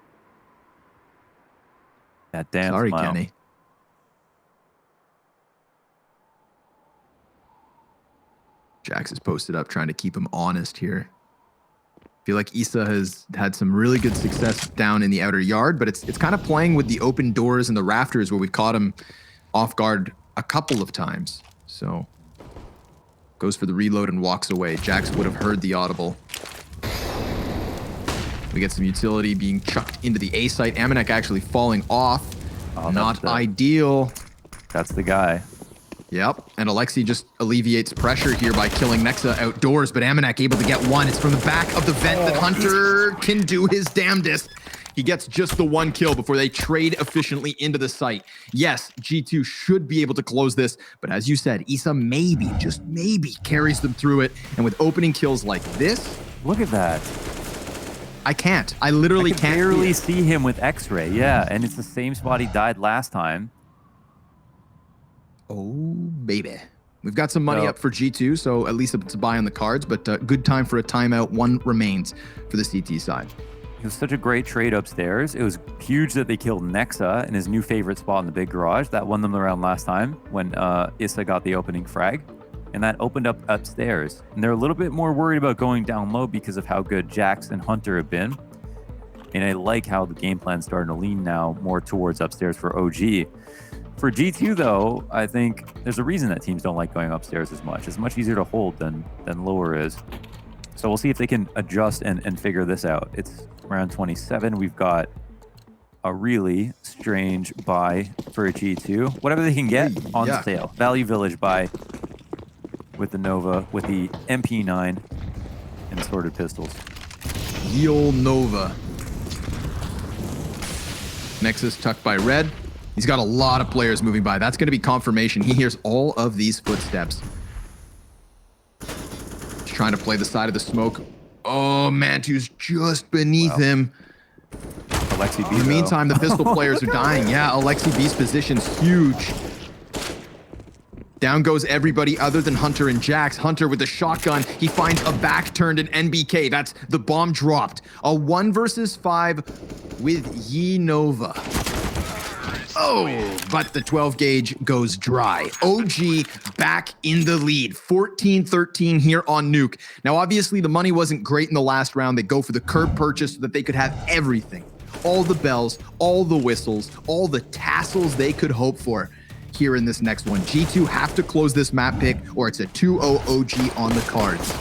That damn Sorry, smile. Kenny. Jax is posted up trying to keep him honest here. I feel like Issa has had some really good success down in the outer yard, but it's kind of playing with the open doors and the rafters where we've caught him off guard a couple of times. So goes for the reload and walks away. Jax would have heard the audible. We get some utility being chucked into the A site. Amanek actually falling off. Oh, Not ideal. That's the guy. Yep, and Alexi just alleviates pressure here by killing Nexa outdoors, but Amanek able to get one. It's from the back of the vent that Hunter can do his damnedest. He gets just the one kill before they trade efficiently into the site. Yes, G2 should be able to close this, but as you said, Issa maybe, just maybe, carries them through it. And with opening kills like this, Look at that. I can't. I literally can can't barely see him with X-ray. Yeah, and it's the same spot he died last time. Oh, baby. We've got some money No. up for G2, so at least it's a buy on the cards, but good time for a timeout. One remains for the CT side. It was such a great trade upstairs. It was huge that they killed Nexa in his new favorite spot in the big garage. That won them the round last time when Issa got the opening frag. And that opened up upstairs. And they're a little bit more worried about going down low because of how good Jax and Hunter have been. And I like how the game plan's starting to lean now more towards upstairs for OG. For G2, though, I think there's a reason that teams don't like going upstairs as much. It's much easier to hold than lower is. So we'll see if they can adjust and figure this out. It's round 27. We've got a really strange buy for G2. Whatever they can get on Yeah. sale. Value Village buy with the Nova, with the MP9 and sorted pistols. Ye ol' Nova. Nexus tucked by Red. He's got a lot of players moving by. That's going to be confirmation. He hears all of these footsteps. He's trying to play the side of the smoke. Oh, Mantu's just beneath him. Alexi B. In the meantime, the pistol players are dying. Yeah, Alexi B's position's huge. Down goes everybody other than Hunter and Jax. Hunter with the shotgun. He finds a back-turned and NBK. That's the bomb dropped. A 1 versus 5 with Ye Nova. Oh, but the 12 gauge goes dry. OG back in the lead. 14-13 here on Nuke. Now, obviously, the money wasn't great in the last round. They go for the curb purchase so that they could have everything. All the bells, all the whistles, all the tassels they could hope for here in this next one. G2 have to close this map pick or it's a 2-0 OG on the cards.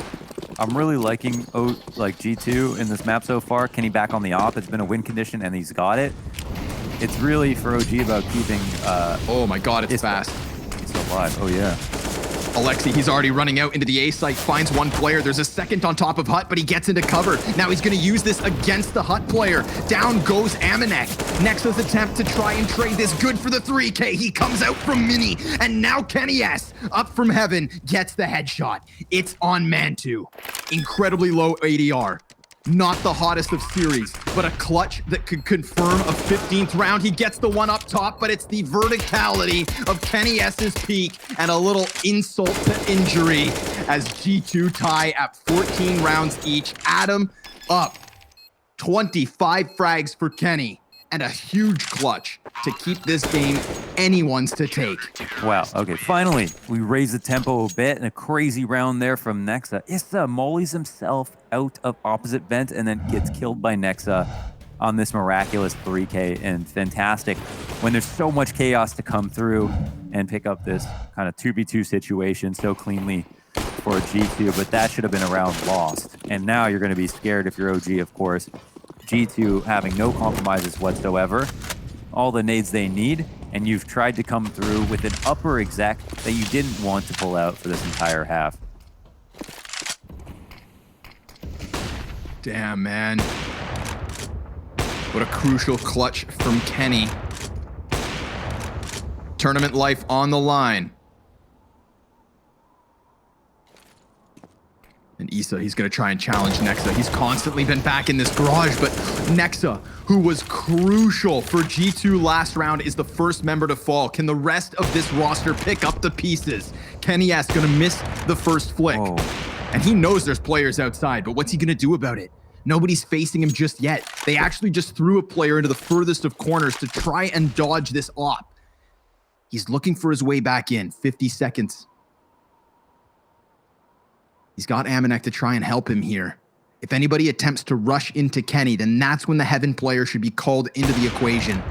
I'm really liking G2 in this map so far. Kenny back on the op. It's been a win condition and he's got it. It's really for OG about keeping Oh my god, it's fast. He's still alive. Oh yeah. Alexi, he's already running out into the A site, finds one player. There's a second on top of Hut, but he gets into cover. Now he's going to use this against the Hut player. Down goes Amanek. Nexa's attempt to try and trade this. Good for the 3K. He comes out from Mini. And now Kenny S, up from heaven, gets the headshot. It's on Mantu. Incredibly low ADR. Not the hottest of series, but a clutch that could confirm a 15th round. He gets the one up top, but it's the verticality of Kenny S's peak and a little insult to injury as G2 tie at 14 rounds each. Adam up 25 frags for Kenny and a huge clutch to keep this game anyone's to take. Wow. Okay. Finally, we raise the tempo a bit and a crazy round there from Nexa. Issa mollies himself out of opposite vent and then gets killed by Nexa on this miraculous 3K. And fantastic when there's so much chaos to come through and pick up this kind of 2v2 situation so cleanly for G2. But that should have been a round lost. And now you're going to be scared if you're OG, of course. G2 having no compromises whatsoever. All the nades they need, and you've tried to come through with an upper exec that you didn't want to pull out for this entire half. Damn, man. What a crucial clutch from Kenny. Tournament life on the line. And Issa, he's going to try and challenge Nexa. He's constantly been back in this garage, but Nexa, who was crucial for G2 last round, is the first member to fall. Can the rest of this roster pick up the pieces? Kenny S going to miss the first flick. Whoa. And he knows there's players outside, but what's he going to do about it? Nobody's facing him just yet. They actually just threw a player into the furthest of corners to try and dodge this op. He's looking for his way back in. 50 seconds. He's got Amanek to try and help him here. If anybody attempts to rush into Kenny, then that's when the Heaven player should be called into the equation.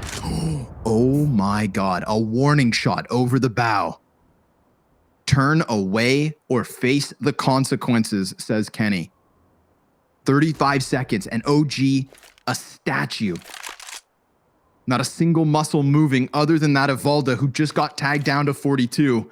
Oh my god, a warning shot over the bow. Turn away or face the consequences, says Kenny. 35 seconds, and OG, a statue. Not a single muscle moving other than that of Valda, who just got tagged down to 42.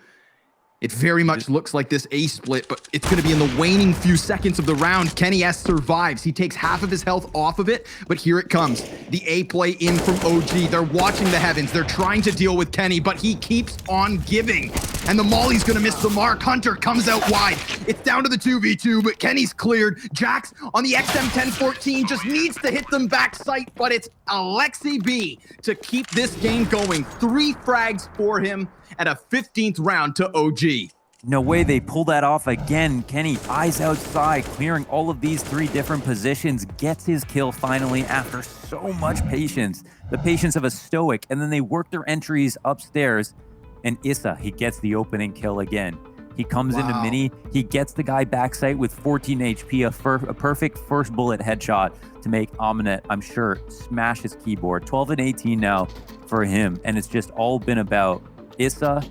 It very much looks like this A split, but it's going to be in the waning few seconds of the round. Kenny S survives. He takes half of his health off of it, but here it comes. The A play in from OG. They're watching the heavens. They're trying to deal with Kenny, but he keeps on giving. And the Molly's going to miss the mark. Hunter comes out wide. It's down to the 2v2, but Kenny's cleared. Jax on the XM1014 just needs to hit them back sight, but it's Alexi B to keep this game going. 3 frags for him at a 15th round to OG. No way they pull that off again. Kenny, eyes outside, clearing all of these 3 different positions, gets his kill finally after so much patience. The patience of a stoic, and then they work their entries upstairs. And Issa, he gets the opening kill again. He comes into Mini, he gets the guy backside with 14 HP, a perfect first bullet headshot to make Aminet, I'm sure, smash his keyboard. 12 and 18 now for him, and it's just all been about Issa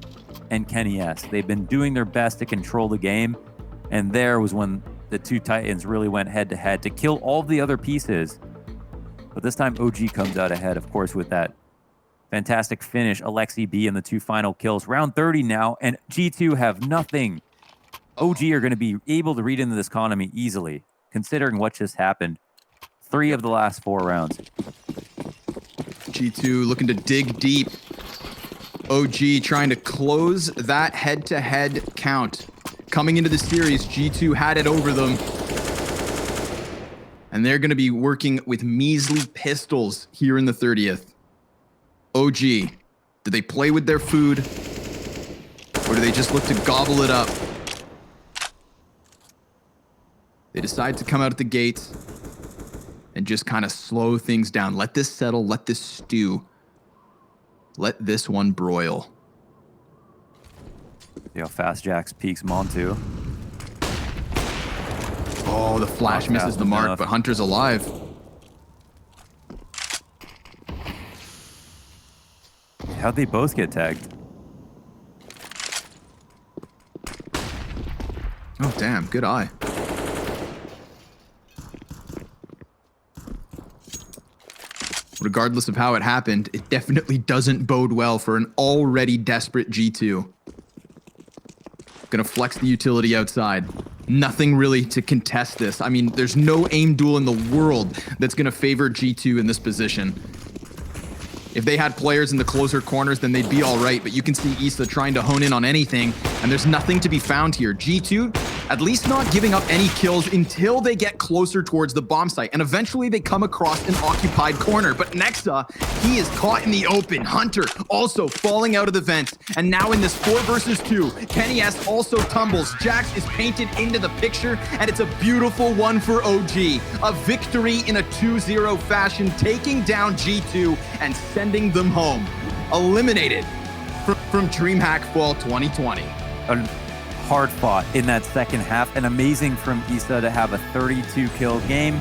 and Kenny S. They've been doing their best to control the game, and there was when the 2 Titans really went head-to-head to kill all the other pieces. But this time OG comes out ahead, of course, with that fantastic finish. Alexi B in the 2 final kills. Round 30 now, and G2 have nothing. OG are going to be able to read into this economy easily, considering what just happened. 3 of the last 4 rounds. G2 looking to dig deep. OG trying to close that head-to-head count. Coming into the series, G2 had it over them. And they're going to be working with measly pistols here in the 30th. OG, do they play with their food? Or do they just look to gobble it up? They decide to come out at the gates and just kind of slow things down. Let this settle, let this stew. Let this one broil. See how fast Jax peeks Montu. Oh, the flash Not misses fast the mark, enough. but Hunter's alive. How'd they both get tagged? Oh, damn. Good eye. Regardless of how it happened, it definitely doesn't bode well for an already desperate G2. Gonna flex the utility outside. Nothing really to contest this. I mean, there's no aim duel in the world that's gonna favor G2 in this position. If they had players in the closer corners, then they'd be all right, but you can see Issa trying to hone in on anything, and there's nothing to be found here. G2, at least not giving up any kills until they get closer towards the bomb site, and eventually they come across an occupied corner. But Nexa, he is caught in the open. Hunter also falling out of the vents, and now in this 4 versus 2, Kenny S also tumbles. Jax is painted into the picture, and it's a beautiful one for OG. A victory in a 2-0 fashion, taking down G2 and sending them home. Eliminated from DreamHack Fall 2020. Hard fought in that second half, and amazing from Issa to have a 32 kill game,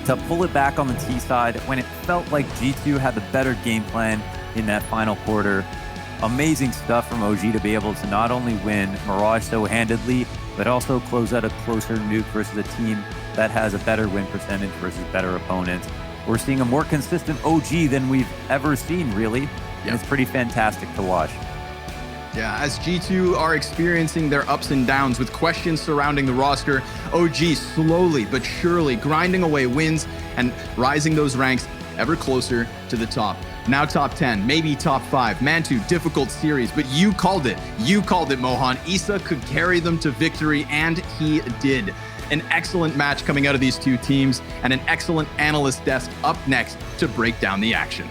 to pull it back on the T side when it felt like G2 had the better game plan in that final quarter. Amazing stuff from OG to be able to not only win Mirage so handedly, but also close out a closer Nuke versus a team that has a better win percentage versus better opponents. We're seeing a more consistent OG than we've ever seen, really. And it's pretty fantastic to watch. Yeah, as G2 are experiencing their ups and downs with questions surrounding the roster, OG slowly but surely grinding away wins and rising those ranks ever closer to the top. Now top 10, maybe top 5. Mantu, difficult series, but you called it. You called it, Mohan. Issa could carry them to victory, and he did. An excellent match coming out of these two teams, and an excellent analyst desk up next to break down the action.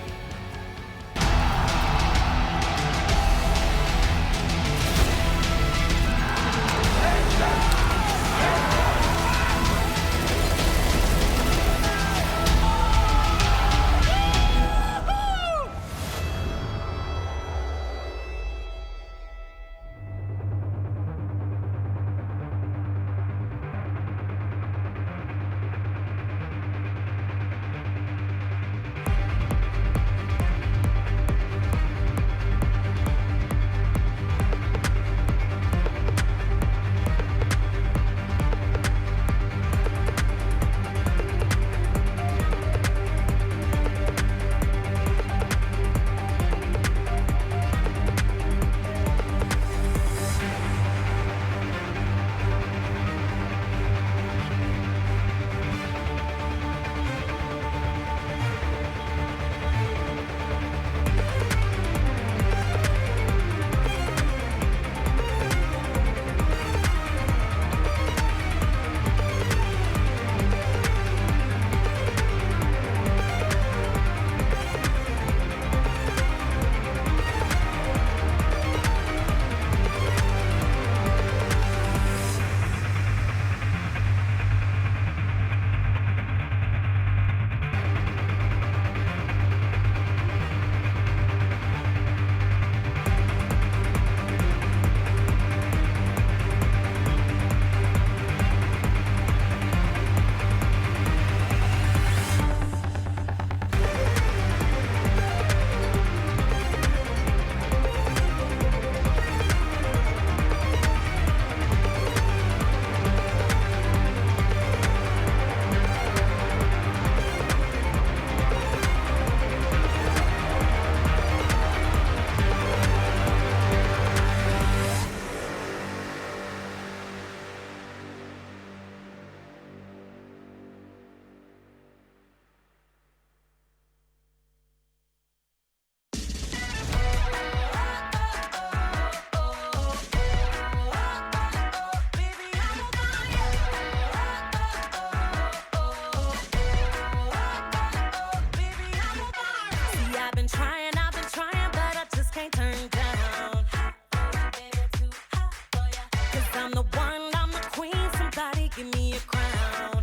I'm the one, I'm the queen. Somebody give me a crown.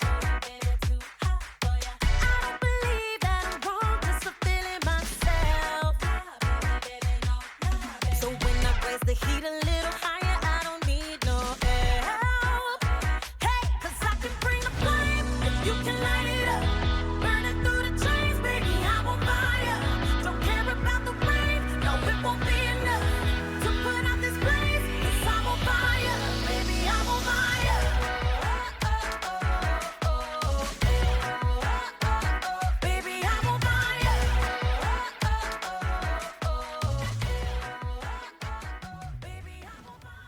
I don't believe that I'm wrong, just fulfilling myself. So when I raise the heat a little higher, I don't need no help. Hey, 'cause I can bring the flame if you can light it up. Burning through the chains, baby, I'm on fire. Don't care about the rain, no, it won't be enough to put out this blaze. 'Cause I'm on fire, baby, I'm on fire. Baby, I'm on fire. Baby, I'm on fire.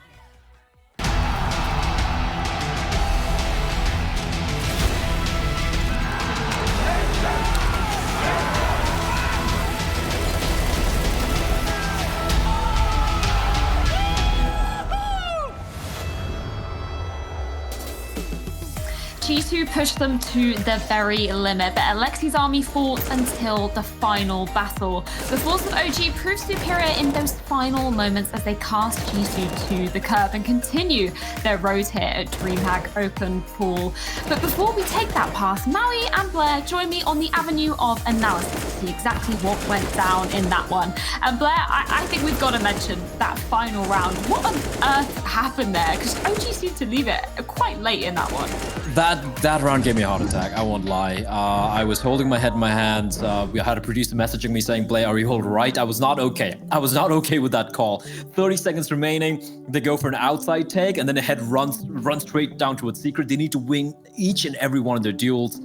G2 pushed them to the very limit, but Alexi's army fought until the final battle. The force of OG proved superior in those final moments as they cast G2 to the curb and continue their road here at DreamHack Open Pool. But before we take that pass, Maui and Blair join me on the avenue of analysis to see exactly what went down in that one. And Blair, I think we've got to mention that final round. What on earth happened there? Because OG seemed to leave it quite late in that one. That round gave me a heart attack. I won't lie. I was holding my head in my hands. We had a producer messaging me saying, "Blair, are you all right?" I was not okay. I was not okay with that call. 30 seconds remaining. They go for an outside take, and then the head runs straight down towards Secret. They need to win each and every one of their duels,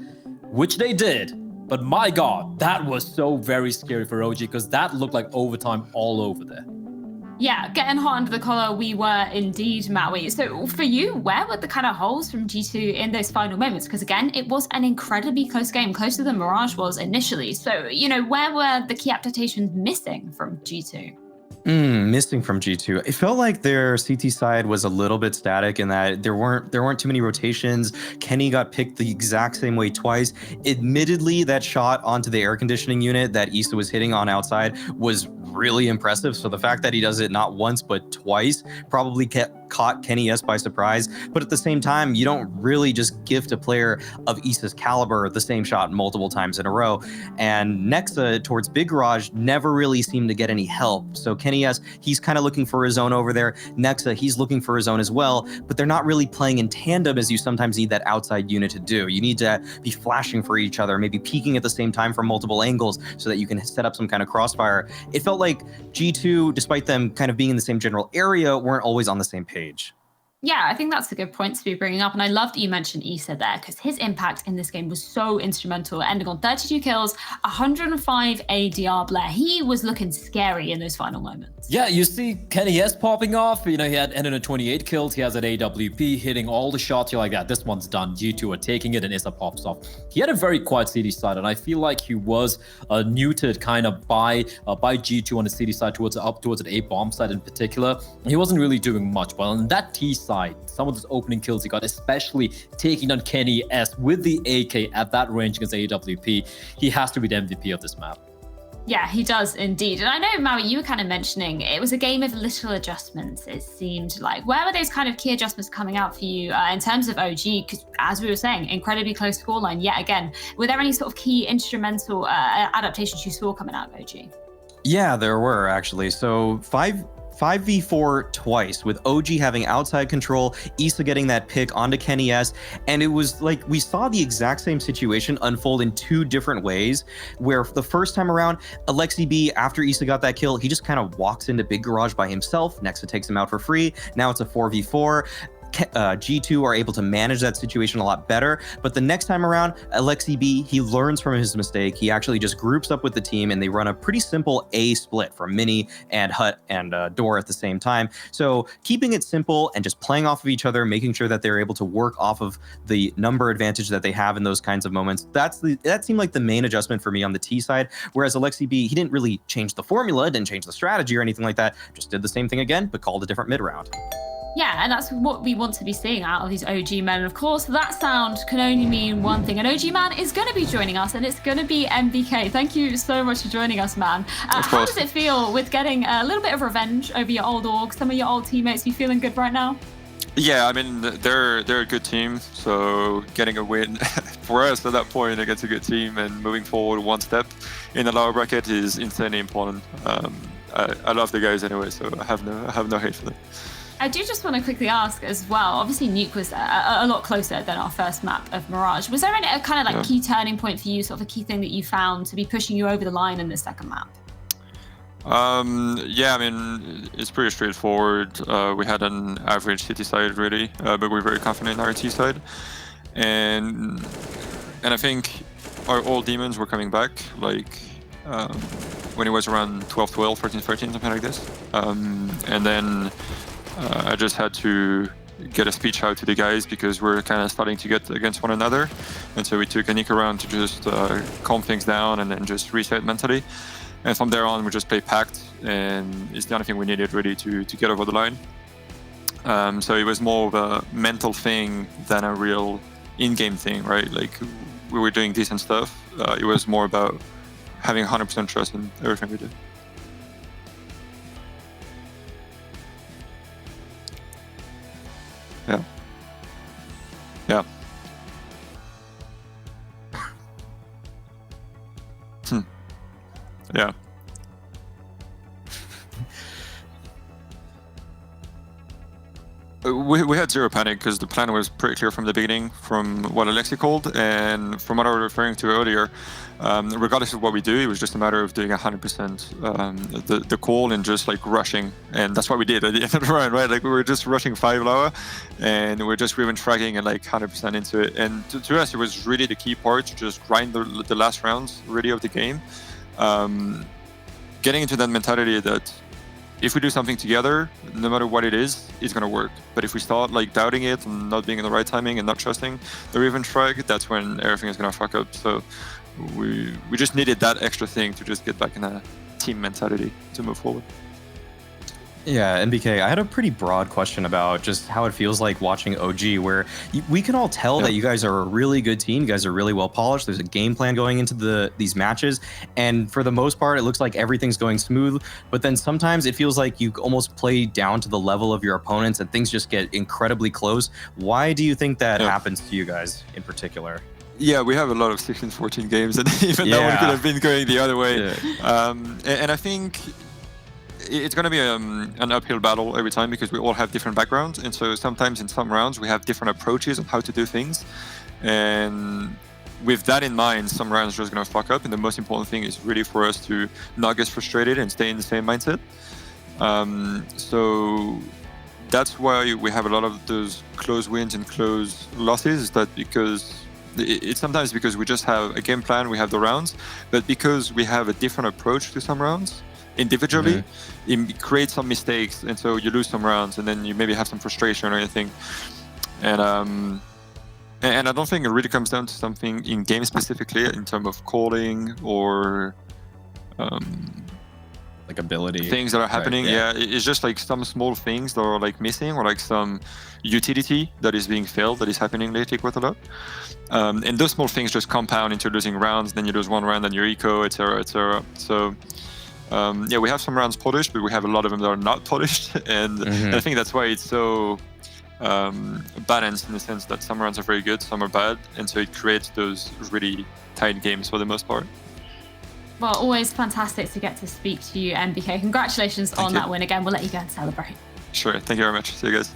which they did. But my God, that was so very scary for OG because that looked like overtime all over there. Yeah, getting hot under the collar, we were indeed, Maui. So for you, where were the kind of holes from G2 in those final moments? Because again, it was an incredibly close game, closer than Mirage was initially. So, where were the key adaptations missing from G2? Missing from G2. It felt like their CT side was a little bit static in that there weren't too many rotations. Kenny got picked the exact same way twice. Admittedly, that shot onto the air conditioning unit that Issa was hitting on outside was really impressive. So the fact that he does it not once but twice probably caught Kenny S by surprise. But at the same time, you don't really just gift a player of Issa's caliber the same shot multiple times in a row. And Nexa towards Big Garage never really seemed to get any help. So Kenny S, he's kind of looking for his own over there. Nexa, he's looking for his own as well, but they're not really playing in tandem as you sometimes need that outside unit to do. You need to be flashing for each other, maybe peeking at the same time from multiple angles so that you can set up some kind of crossfire. It felt like G2, despite them kind of being in the same general area, weren't always on the same page. Yeah, I think that's a good point to be bringing up. And I love that you mentioned Issa there because his impact in this game was so instrumental, ending on 32 kills, 105 ADR. Blair, he was looking scary in those final moments. Yeah, you see Kenny S popping off. He had ended at 28 kills. He has an AWP hitting all the shots. You're like, that. This one's done. G2 are taking it, and Issa pops off. He had a very quiet CD side, and I feel like he was neutered kind of by G2 on the CD side towards an A bomb side in particular. He wasn't really doing much, but on that T side, some of those opening kills he got, especially taking on Kenny S with the AK at that range against AWP, he has to be the MVP of this map. Yeah, he does indeed. And I know, Maui, you were kind of mentioning it was a game of little adjustments, it seemed like. Where were those kind of key adjustments coming out for you in terms of OG? Because as we were saying, incredibly close scoreline yet again. Were there any sort of key instrumental adaptations you saw coming out of OG? Yeah, there were actually. So 5v4 twice with OG having outside control, Issa getting that pick onto Kenny S, and it was like we saw the exact same situation unfold in two different ways, where the first time around, Alexi B, after Issa got that kill, he just kind of walks into Big Garage by himself. Nexa takes him out for free. Now it's a 4v4. G2 are able to manage that situation a lot better. But the next time around, Alexi B, he learns from his mistake. He actually just groups up with the team and they run a pretty simple A split from Mini and Hut and Door at the same time. So keeping it simple and just playing off of each other, making sure that they're able to work off of the number advantage that they have in those kinds of moments. That seemed like the main adjustment for me on the T side. Whereas Alexi B, he didn't really change the formula, didn't change the strategy or anything like that. Just did the same thing again, but called a different mid round. Yeah, and that's what we want to be seeing out of these OG men. And of course, that sound can only mean one thing. An OG man is going to be joining us, and it's going to be MBK. Thank you so much for joining us, man. How does it feel with getting a little bit of revenge over your old org? Some of your old teammates, you feeling good right now? Yeah, I mean they're a good team, so getting a win for us at that point against a good team and moving forward one step in the lower bracket is insanely important. I love the guys anyway, so I have no hate for them. I do just want to quickly ask as well. Obviously, Nuke was a lot closer than our first map of Mirage. Was there a kind of like key turning point for you, sort of a key thing that you found to be pushing you over the line in the second map? Yeah, I mean, it's pretty straightforward. We had an average city side really, but we're very confident in our T side. And I think our old demons were coming back, like when it was around 12-12, 13-13, something like this. And then I just had to get a speech out to the guys because we're kind of starting to get against one another. And so we took a nick around to just calm things down and then just reset mentally. And from there on, we just play packed, and it's the only thing we needed really to get over the line. So it was more of a mental thing than a real in-game thing, right? Like we were doing decent stuff. It was more about having 100% trust in everything we did. Yeah. Yeah. Yeah. We had zero panic because the plan was pretty clear from the beginning, from what Alexi called, and from what I was referring to earlier. Regardless of what we do, it was just a matter of doing 100% the call and just like rushing, and that's what we did at the end of the run, right? Like we were just rushing 5 lower, and we were just ribbon fragging and like 100% into it. And to us, it was really the key part to just grind the last rounds really of the game. Getting into that mentality that if we do something together, no matter what it is, it's gonna work. But if we start like doubting it and not being in the right timing and not trusting the Riven frag, that's when everything is gonna fuck up. So we just needed that extra thing to just get back in a team mentality to move forward. Yeah, NBK, I had a pretty broad question about just how it feels like watching OG, where we can all tell that you guys are a really good team. You guys are really well polished. There's a game plan going into these matches. And for the most part, it looks like everything's going smooth. But then sometimes it feels like you almost play down to the level of your opponents and things just get incredibly close. Why do you think that happens to you guys in particular? Yeah, we have a lot of 16-14 games, and even that one could have been going the other way. Yeah. And I think it's going to be an uphill battle every time because we all have different backgrounds, and so sometimes in some rounds we have different approaches on how to do things, and with that in mind, some rounds are just going to fuck up, and the most important thing is really for us to not get frustrated and stay in the same mindset. So that's why we have a lot of those close wins and close losses, is that because it's sometimes because we just have a game plan, we have the rounds, but because we have a different approach to some rounds individually, it creates some mistakes, and so you lose some rounds, and then you maybe have some frustration or anything. And I don't think it really comes down to something in game specifically in terms of calling or like ability things that are happening. Right, yeah, it's just like some small things that are like missing, or like some utility that is being failed that is happening lately quite a lot. And those small things just compound into losing rounds. Then you lose one round, then you eco, etc., etc. So yeah, we have some rounds polished, but we have a lot of them that are not polished, and I think that's why it's so balanced in the sense that some rounds are very good, some are bad, and so it creates those really tight games for the most part. Well, always fantastic to get to speak to you, NBK. Congratulations on that win again. We'll let you go and celebrate. Sure. Thank you very much. See you guys.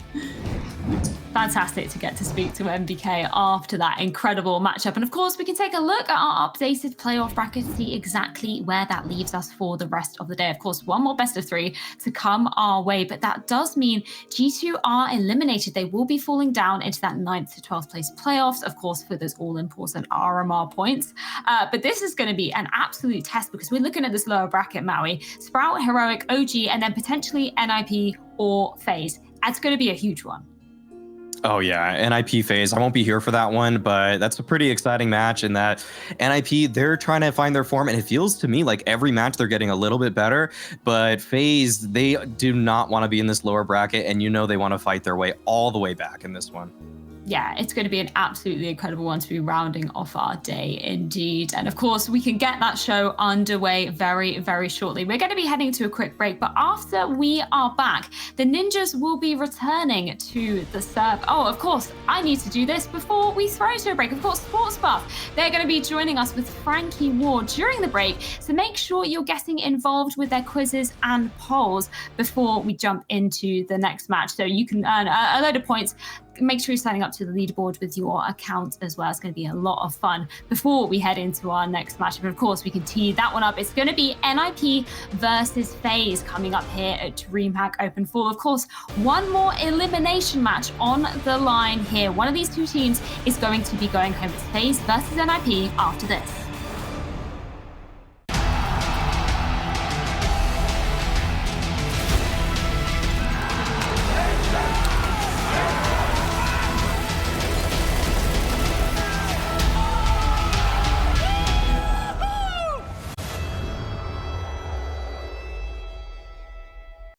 Fantastic to get to speak to NBK after that incredible matchup. And of course, we can take a look at our updated playoff bracket to see exactly where that leaves us for the rest of the day. Of course, one more best of 3 to come our way, but that does mean G2 are eliminated. They will be falling down into that 9th to 12th place playoffs, of course, for those all-important RMR points. But this is going to be an absolute test because we're looking at this lower bracket, Maui. Sprout, Heroic, OG, and then potentially NIP or FaZe. That's going to be a huge one. Oh yeah, NIP FaZe. I won't be here for that one, but that's a pretty exciting match in that NIP, they're trying to find their form, and it feels to me like every match they're getting a little bit better, but FaZe, they do not want to be in this lower bracket, and you know they want to fight their way all the way back in this one. yeah, it's going to be an absolutely incredible one to be rounding off our day indeed. And of course, we can get that show underway very, very shortly. We're going to be heading to a quick break, but after we are back, the ninjas will be returning to the serve. Oh, of course, I need to do this before we throw to a break. Of course, Sports Buff, they're going to be joining us with Frankie Ward during the break. So make sure you're getting involved with their quizzes and polls before we jump into the next match. So you can earn a load of points. Make sure you're signing up to the leaderboard with your account as well. It's going to be a lot of fun before we head into our next match. But of course, we can tee that one up. It's going to be NIP versus FaZe coming up here at DreamHack Open Fall. Of course, one more elimination match on the line here. One of these two teams is going to be going home. It's FaZe versus NIP after this.